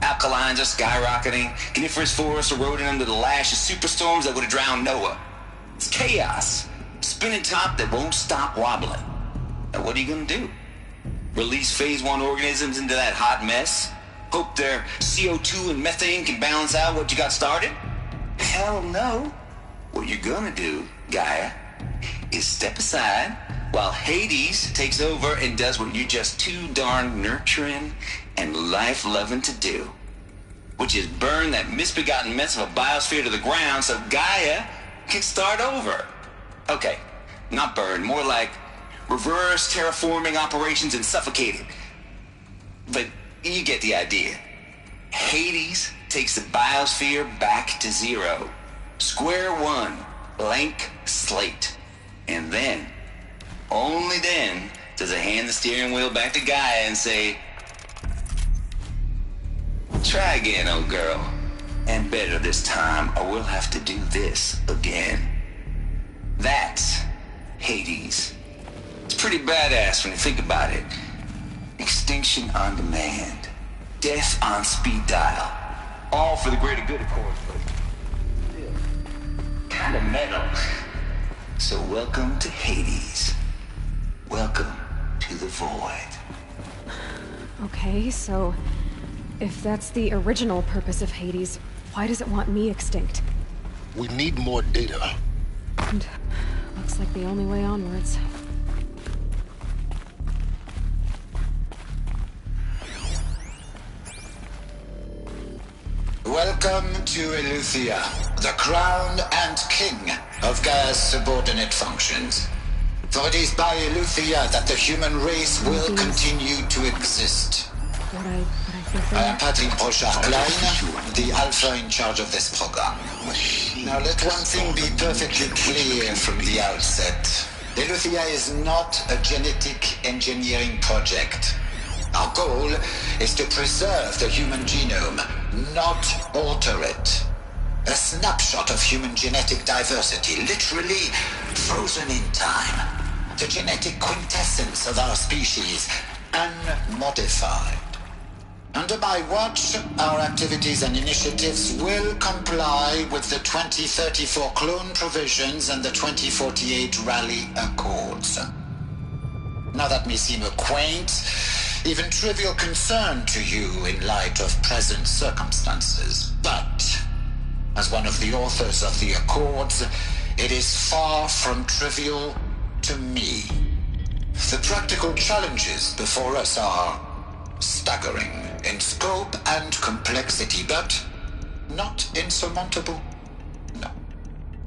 Alkalines are skyrocketing, coniferous forests eroding under the lash of superstorms that would have drowned Noah. It's chaos, spinning top that won't stop wobbling. Now what are you gonna do? Release phase 1 organisms into that hot mess? Hope their CO2 and methane can balance out what you got started? Hell no. What you're gonna do, Gaia, is step aside while Hades takes over and does what you're just too darn nurturing and life-loving to do, which is burn that misbegotten mess of a biosphere to the ground so Gaia can start over. Okay, not burn, more like reverse terraforming operations and suffocate it. But you get the idea. Hades takes the biosphere back to zero. Square one, blank slate. And then, only then, does it hand the steering wheel back to Gaia and say, try again, old girl. And better this time, or we'll have to do this again. That's Hades. It's pretty badass when you think about it. Extinction on demand. Death on speed dial. All for the greater good, of course, but still, kind of metal. So welcome to Hades. Welcome to the void. Okay, so if that's the original purpose of Hades, why does it want me extinct? We need more data. And looks like the only way onwards. Welcome to Eleuthia, the crown and king of Gaia's subordinate functions. For it is by Eleuthia that the human race will continue to exist. I am Patrick Brochard-Klein, the Alpha in charge of this program. Now let one thing be perfectly clear from the outset. Eleuthia is not a genetic engineering project. Our goal is to preserve the human genome, not alter it. A snapshot of human genetic diversity, literally frozen in time. The genetic quintessence of our species, unmodified. Under my watch, our activities and initiatives will comply with the 2034 clone provisions and the 2048 Rally Accords. Now that may seem a quaint, even trivial concern to you in light of present circumstances, but as one of the authors of the Accords, it is far from trivial to me. The practical challenges before us are staggering in scope and complexity, but not insurmountable. No.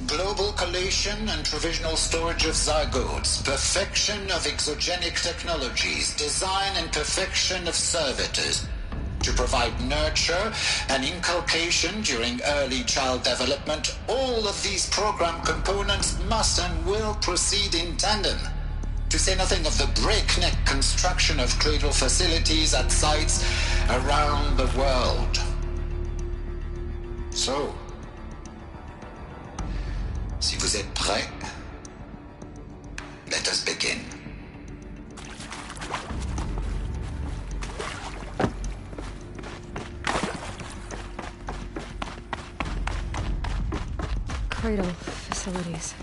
Global collation and provisional storage of zygotes, perfection of exogenic technologies, design and perfection of servitors to provide nurture and inculcation during early child development. All of these program components must and will proceed in tandem. To say nothing of the breakneck construction of cradle facilities at sites around the world. So, si vous êtes prêts, let us begin. Cradle facilities.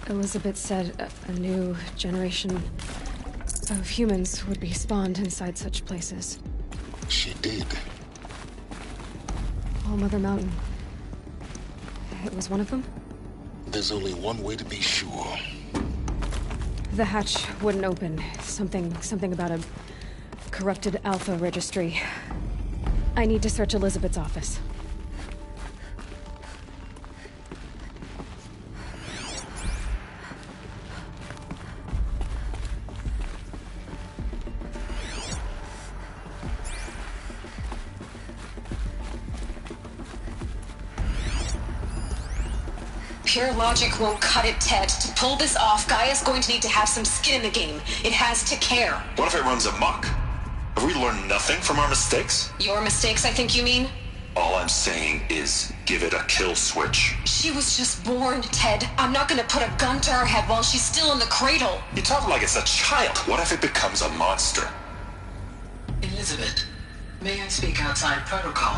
Elizabeth said a new generation of humans would be spawned inside such places. She did. All Mother Mountain. It was one of them? There's only one way to be sure. The hatch wouldn't open. Something about a corrupted Alpha registry. I need to search Elizabeth's office. Pure logic won't cut it, Ted. To pull this off, Gaia's going to need to have some skin in the game. It has to care. What if it runs amok? Have we learned nothing from our mistakes? Your mistakes, I think you mean? All I'm saying is give it a kill switch. She was just born, Ted. I'm not gonna put a gun to her head while she's still in the cradle. You talk like it's a child. What if it becomes a monster? Elizabeth, may I speak outside protocol?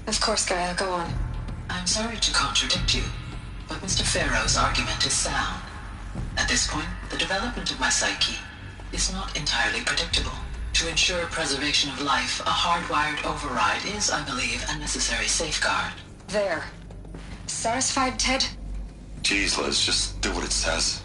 Of course, Gaia, go on. I'm sorry to contradict you, but Mr. Farrow's argument is sound. At this point, the development of my psyche is not entirely predictable. To ensure preservation of life, a hardwired override is, I believe, a necessary safeguard. There. Satisfied, Ted? Jeez, Liz, just do what it says.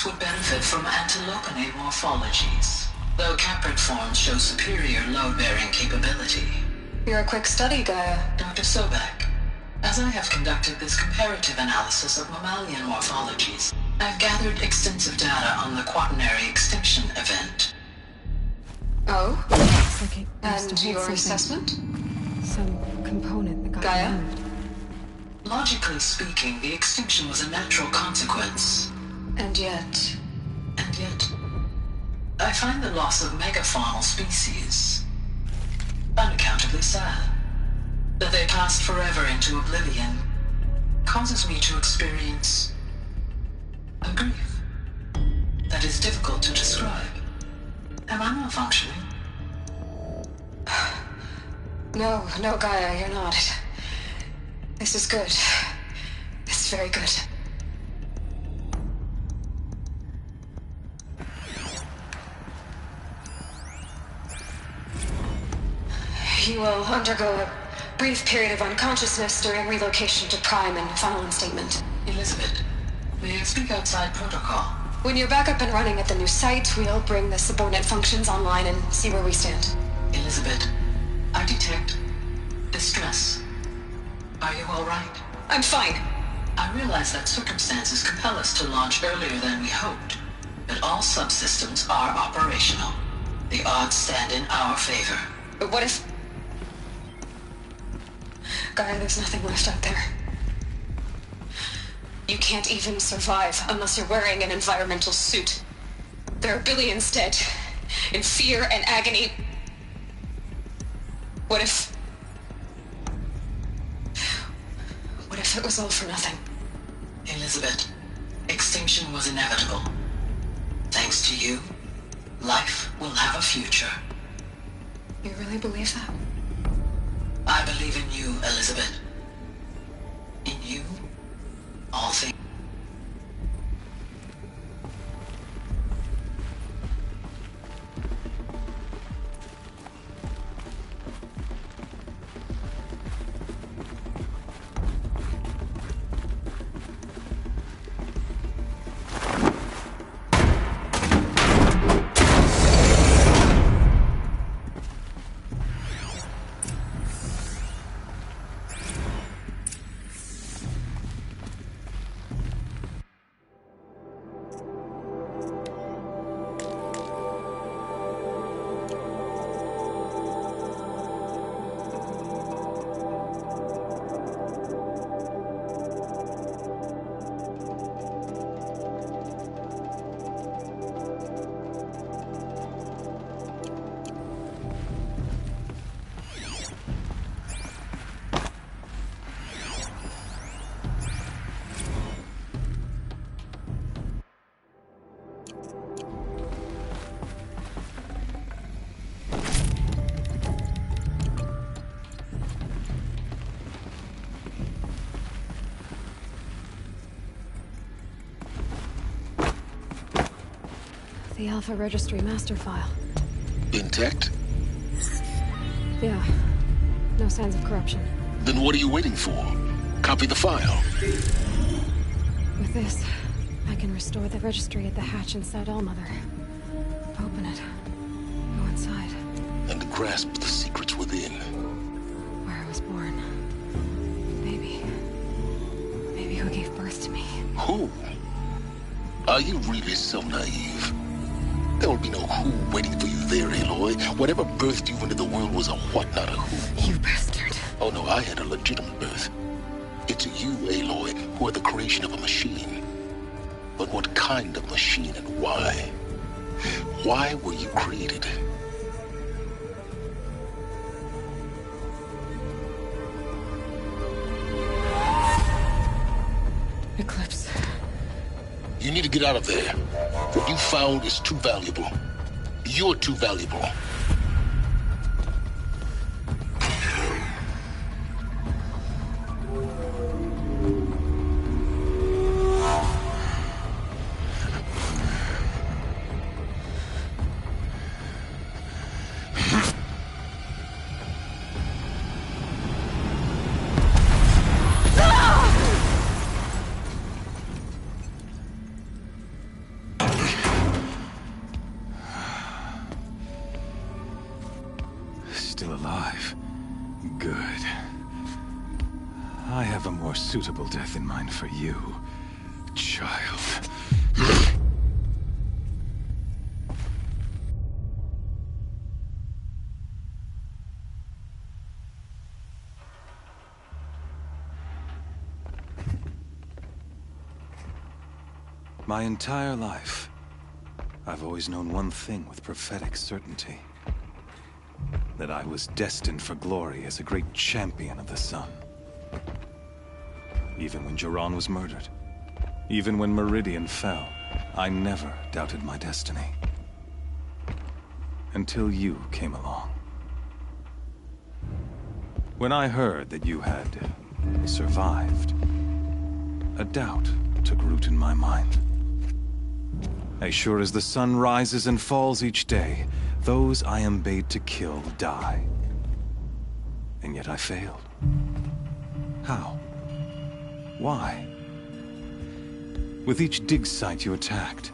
Would benefit from antilopinate morphologies, though caprid forms show superior load-bearing capability. You're a quick study, Gaia. Dr. Sobek, as I have conducted this comparative analysis of mammalian morphologies, I've gathered extensive data on the quaternary extinction event. Oh? Looks like it And used to hold your something. assessment? Some component that got Gaia? removed. Logically speaking, the extinction was a natural consequence. And yet, I find the loss of megafaunal species unaccountably sad. That they passed forever into oblivion causes me to experience a grief that is difficult to describe. Am I malfunctioning? No, Gaia, you're not. This is good. This is very good. You will undergo Brief period of unconsciousness during relocation to Prime and final instatement. Elizabeth, may I speak outside protocol? When you're back up and running at the new site, we'll bring the subordinate functions online and see where we stand. Elizabeth, I detect distress. Are you all right? I'm fine. I realize that circumstances compel us to launch earlier than we hoped, but all subsystems are operational. The odds stand in our favor. But what if... Gaia, there's nothing left out there. You can't even survive unless you're wearing an environmental suit. There are billions dead, in fear and agony. What if it was all for nothing? Elizabeth, extinction was inevitable. Thanks to you, life will have a future. You really believe that? I believe in you, Elizabeth. In you, all things. The Alpha Registry master file. Intact? Yeah. No signs of corruption. Then what are you waiting for? Copy the file. With this, I can restore the registry at the hatch inside Allmother. Open it. Go inside. And grasp the secrets within. Where I was born. Maybe who gave birth to me. Who? Are you really so naive? There will be no who waiting for you there, Aloy. Whatever birthed you into the world was a what, not a who. You bastard. Oh no, I had a legitimate birth. It's you, Aloy, who are the creation of a machine. But what kind of machine and why? Why were you created? Eclipse. You need to get out of there. What you found is too valuable. You're too valuable. Still alive. Good. I have a more suitable death in mind for you, child. My entire life, I've always known one thing with prophetic certainty. That I was destined for glory as a great champion of the sun. Even when Jiran was murdered, even when Meridian fell, I never doubted my destiny. Until you came along. When I heard that you had survived, a doubt took root in my mind. As sure as the sun rises and falls each day, those I am bade to kill die. And yet I failed. How? Why? With each dig site you attacked,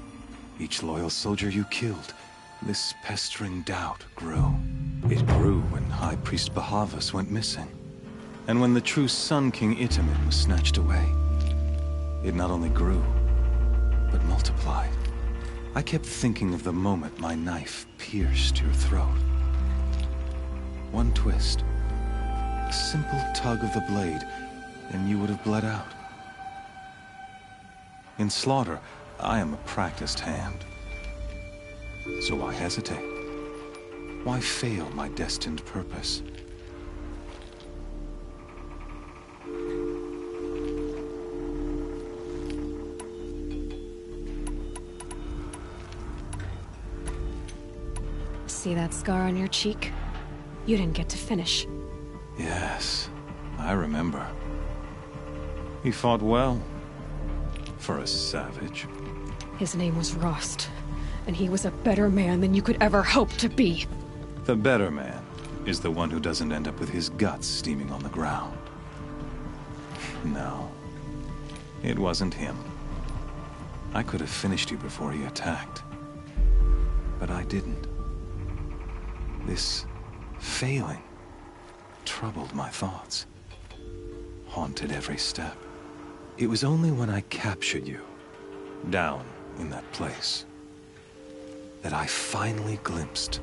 each loyal soldier you killed, this pestering doubt grew. It grew when High Priest Bahavas went missing. And when the true Sun King Itamen was snatched away, it not only grew, but multiplied. I kept thinking of the moment my knife pierced your throat. One twist, a simple tug of the blade, and you would have bled out. In slaughter, I am a practiced hand. So why hesitate? Why fail my destined purpose? See that scar on your cheek? You didn't get to finish. Yes, I remember. He fought well. For a savage. His name was Rost, and he was a better man than you could ever hope to be. The better man is the one who doesn't end up with his guts steaming on the ground. No, it wasn't him. I could have finished you before he attacked. But I didn't. This failing troubled my thoughts, haunted every step. It was only when I captured you, down in that place, that I finally glimpsed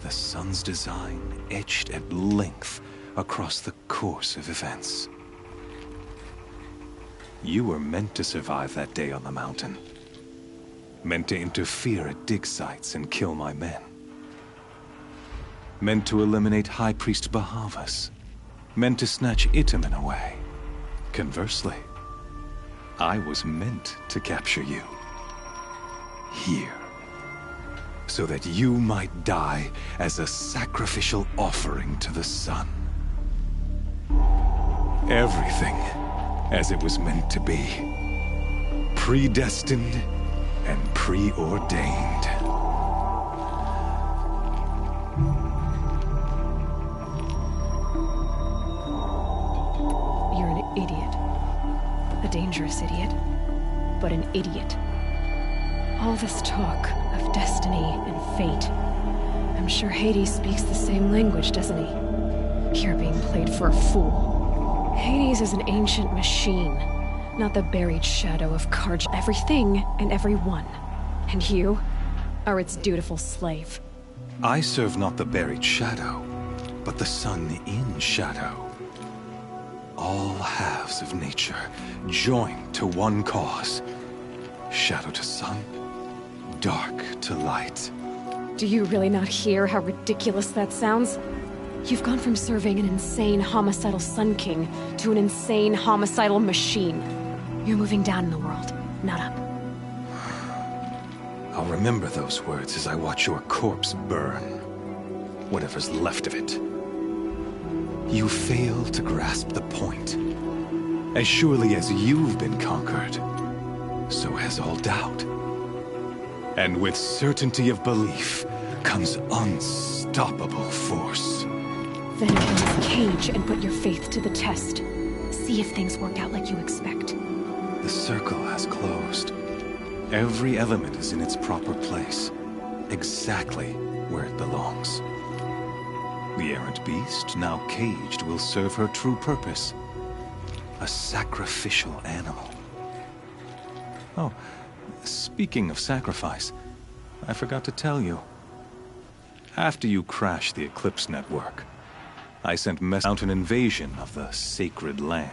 the sun's design etched at length across the course of events. You were meant to survive that day on the mountain. Meant to interfere at dig sites and kill my men. Meant to eliminate High Priest Bahavas. Meant to snatch Itamen away. Conversely, I was meant to capture you. Here. So that you might die as a sacrificial offering to the sun. Everything as it was meant to be. Predestined and preordained. You're an idiot. A dangerous idiot, but an idiot. All this talk of destiny and fate. I'm sure Hades speaks the same language, doesn't he? You're being played for a fool. Hades is an ancient machine, not the buried shadow of Karj. Everything and everyone. And you are its dutiful slave. I serve not the buried shadow, but the sun in shadow. All halves of nature joined to one cause. Shadow to sun, dark to light. Do you really not hear how ridiculous that sounds? You've gone from serving an insane homicidal Sun King to an insane homicidal machine. You're moving down in the world, not up. I'll remember those words as I watch your corpse burn. Whatever's left of it. You fail to grasp the point. As surely as you've been conquered, so has all doubt. And with certainty of belief comes unstoppable force. Then open this cage and put your faith to the test. See if things work out like you expect. The circle has closed. Every element is in its proper place, exactly where it belongs. The errant beast, now caged, will serve her true purpose. A sacrificial animal. Oh, speaking of sacrifice, I forgot to tell you. After you crashed the Eclipse network, I sent out an invasion of the sacred land.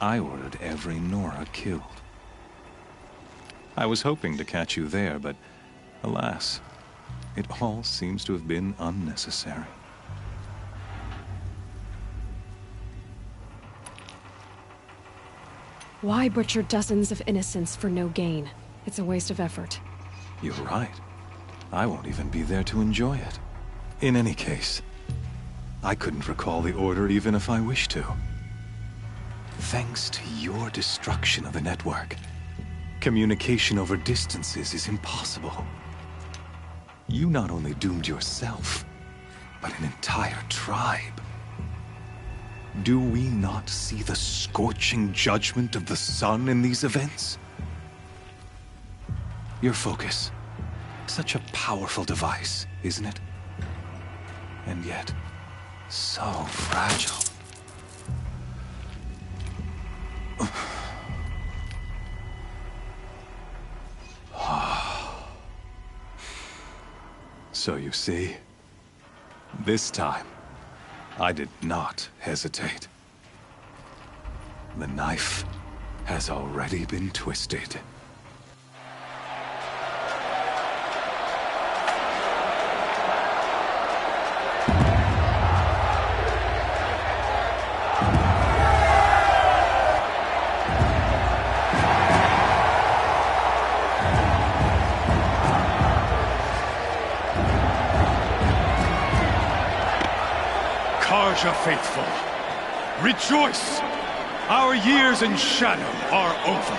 I ordered every Nora killed. I was hoping to catch you there, but alas, it all seems to have been unnecessary. Why butcher dozens of innocents for no gain? It's a waste of effort. You're right. I won't even be there to enjoy it. In any case, I couldn't recall the order even if I wished to. Thanks to your destruction of the network, communication over distances is impossible. You not only doomed yourself, but an entire tribe. Do we not see the scorching judgment of the sun in these events? Your focus. Such a powerful device, isn't it? And yet, so fragile. So you see, this time, I did not hesitate. The knife has already been twisted. Karja faithful, rejoice! Our years in shadow are over.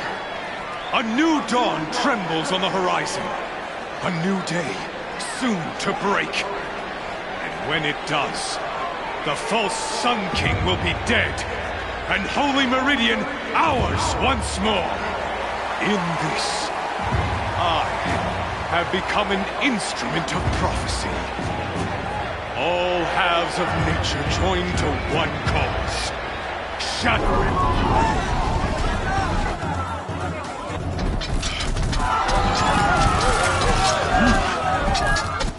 A new dawn trembles on the horizon. A new day soon to break. And when it does, the false Sun King will be dead, and Holy Meridian ours once more. In this, I have become an instrument of prophecy. All halves of nature join to one cause. Shattering.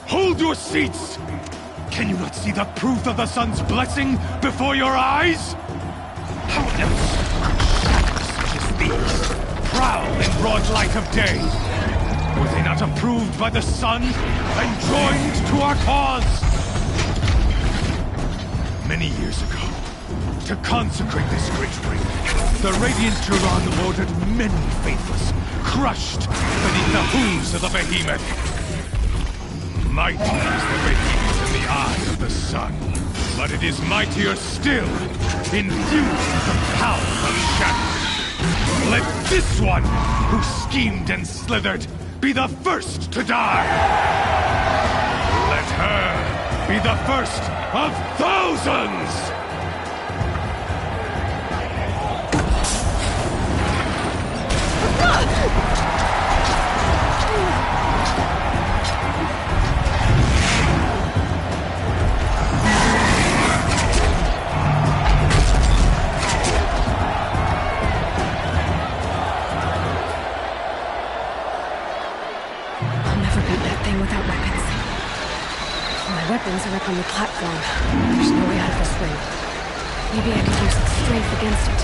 Hold your seats! Can you not see the proof of the sun's blessing before your eyes? How else could shadows such as these prowl in broad light of day? Were they not approved by the sun and joined to our cause? Many years ago, to consecrate this great ring, the Radiant Turan ordered many faithless, crushed beneath the hooves of the behemoth. Mighty is the behemoth in the eye of the sun, but it is mightier still, infused with the power of shadow. Let this one, who schemed and slithered, be the first to die! Let her be the first of thousands! Weapons are up on the platform. There's no way out of this ring. Maybe I could use its strength against it.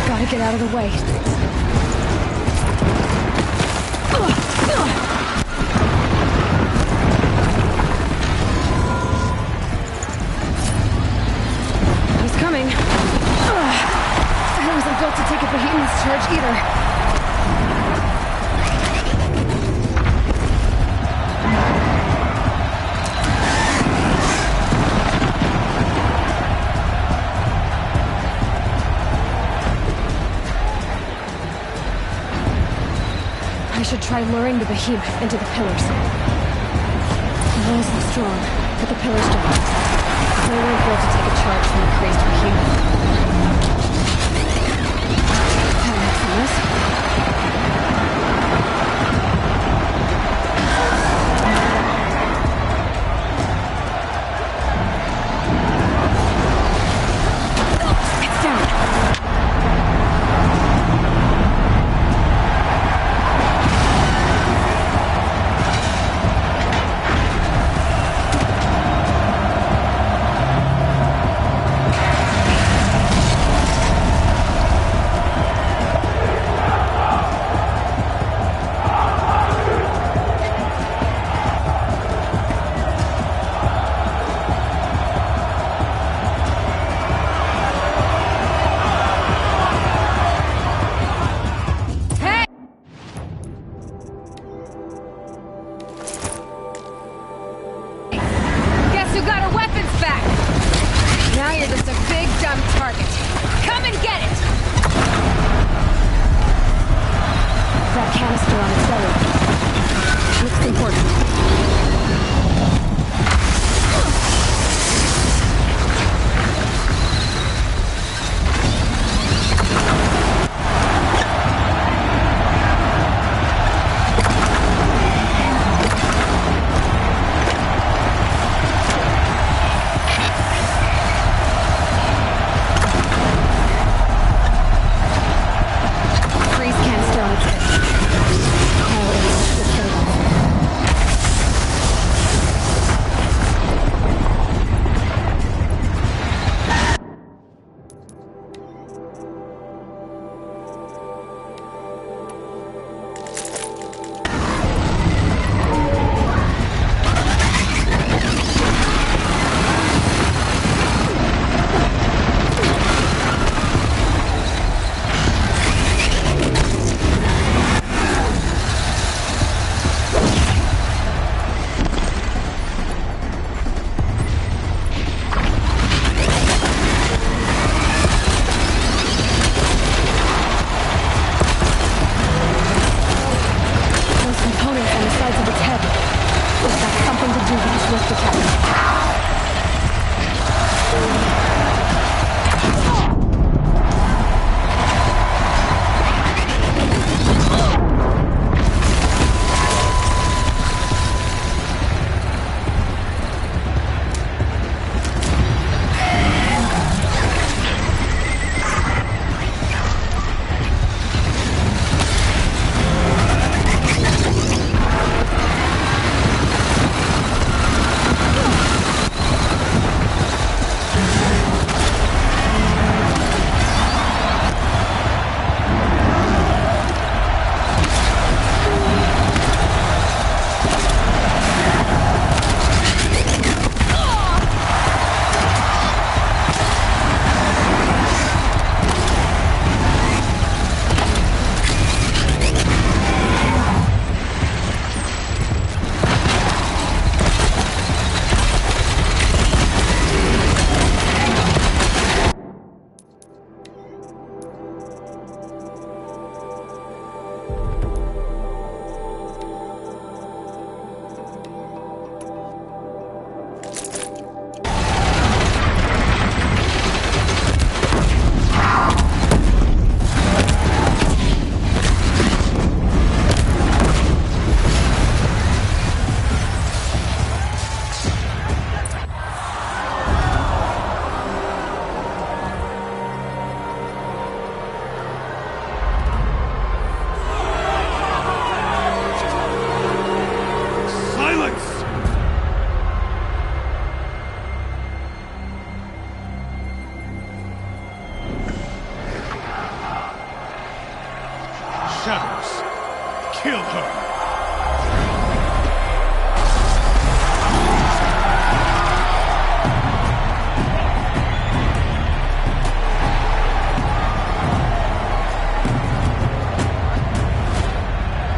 Gotta get out of the way. To take a behemoth's charge either. I should try luring the behemoth into the pillars. The walls look strong, but the pillars don't. They won't be able to take a charge from the crazed behemoth. cluster on its belly. Looks important. Shadows, kill her!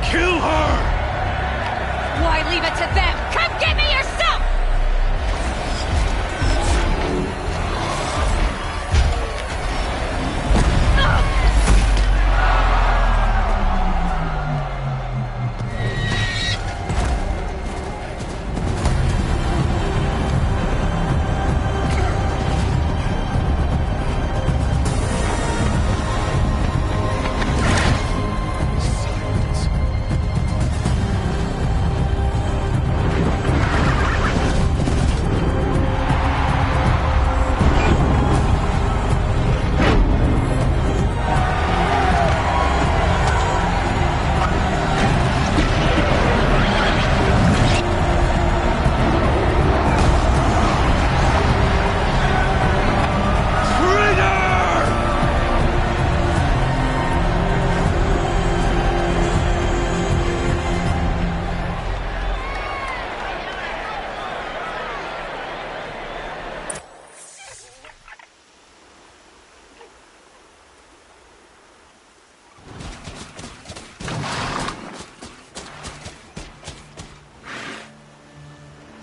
Kill her! Why leave it to them? Come get me yourself!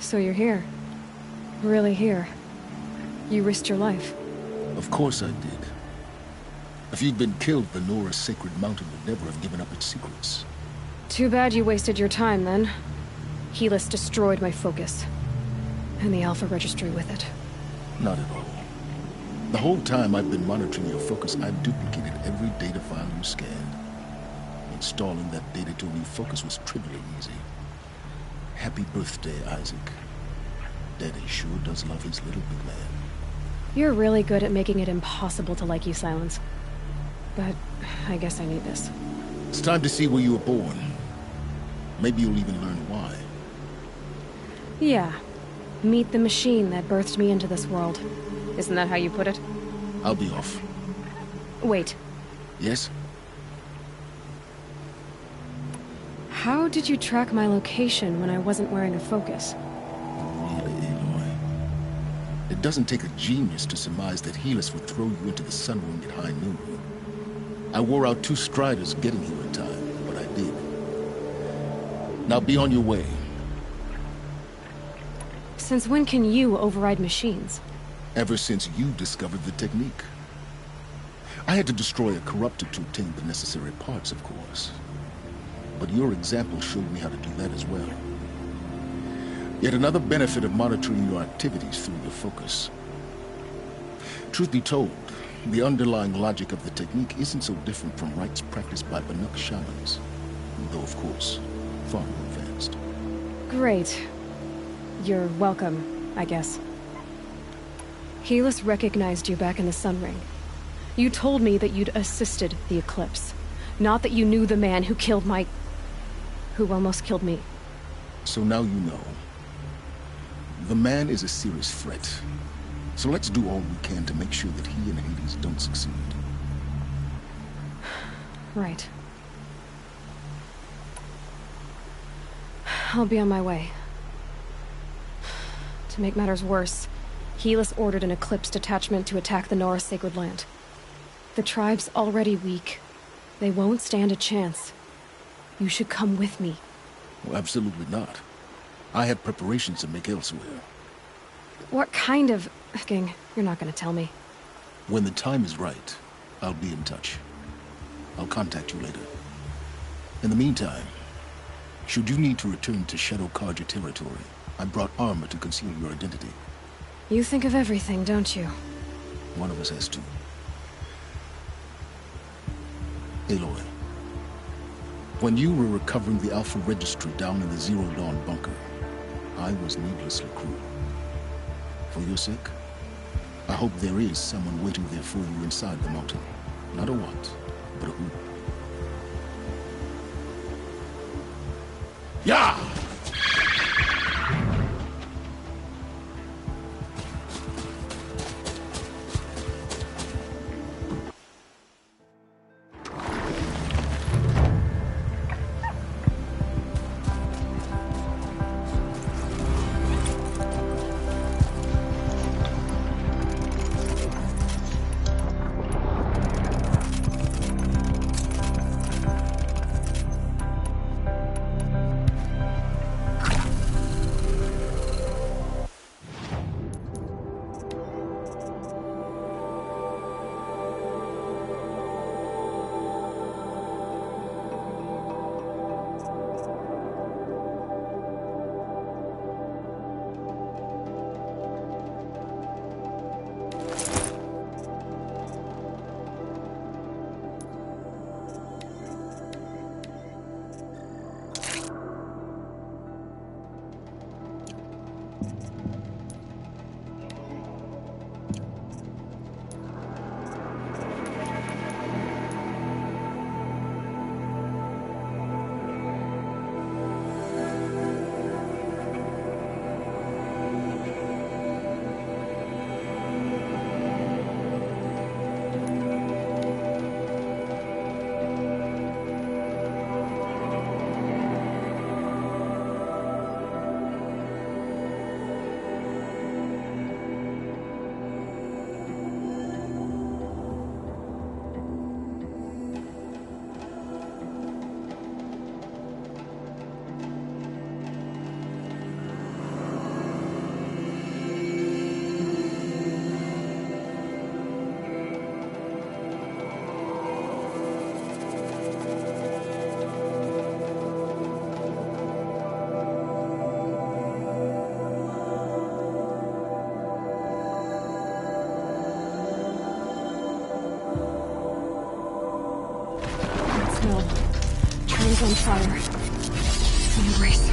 So you're here. Really here. You risked your life. Of course I did. If you'd been killed, the Nora's sacred mountain would never have given up its secrets. Too bad you wasted your time, then. Helis destroyed my focus. And the Alpha Registry with it. Not at all. The whole time I've been monitoring your focus, I've duplicated every data file you scanned. Installing that data to a new focus was trivially easy. Happy birthday, Isaac. Daddy sure does love his little big man. You're really good at making it impossible to like you, Silence. But I guess I need this. It's time to see where you were born. Maybe you'll even learn why. Yeah. Meet the machine that birthed me into this world. Isn't that how you put it? I'll be off. Wait. Yes? How did you track my location when I wasn't wearing a focus? Really, Aloy? It doesn't take a genius to surmise that Helis would throw you into the Sun Ring at high noon. I wore out 2 striders getting here in time, but I did. Now be on your way. Since when can you override machines? Ever since you discovered the technique. I had to destroy a corruptor to obtain the necessary parts, of course. But your example showed me how to do that as well. Yet another benefit of monitoring your activities through your focus. Truth be told, the underlying logic of the technique isn't so different from rites practiced by Banuk shamans. Though, of course, far more advanced. Great. You're welcome, I guess. Helis recognized you back in the Sun Ring. You told me that you'd assisted the Eclipse. Not that you knew the man who killed who almost killed me. So now you know. The man is a serious threat. So let's do all we can to make sure that he and Hades don't succeed. Right. I'll be on my way. To make matters worse, Helis ordered an Eclipse detachment to attack the Nora Sacred Land. The tribe's already weak. They won't stand a chance. You should come with me. Well, absolutely not. I have preparations to make elsewhere. What kind of... Gang, you're not gonna tell me. When the time is right, I'll be in touch. I'll contact you later. In the meantime, should you need to return to Shadow Karja territory, I brought armor to conceal your identity. You think of everything, don't you? One of us has to. Aloy, when you were recovering the Alpha Registry down in the Zero Dawn bunker, I was needlessly cruel. For your sake, I hope there is someone waiting there for you inside the mountain. Not a what, but a who. Yeah! No. Train's on fire. The embrace.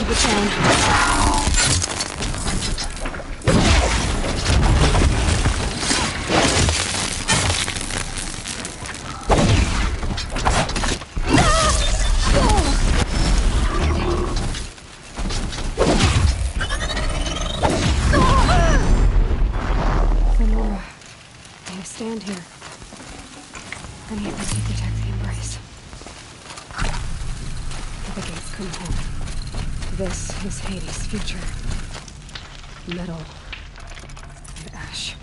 Watchtower's burning. Stand here. I need them to protect the embrace. The gates come home. This is Hades' future. Metal and ash.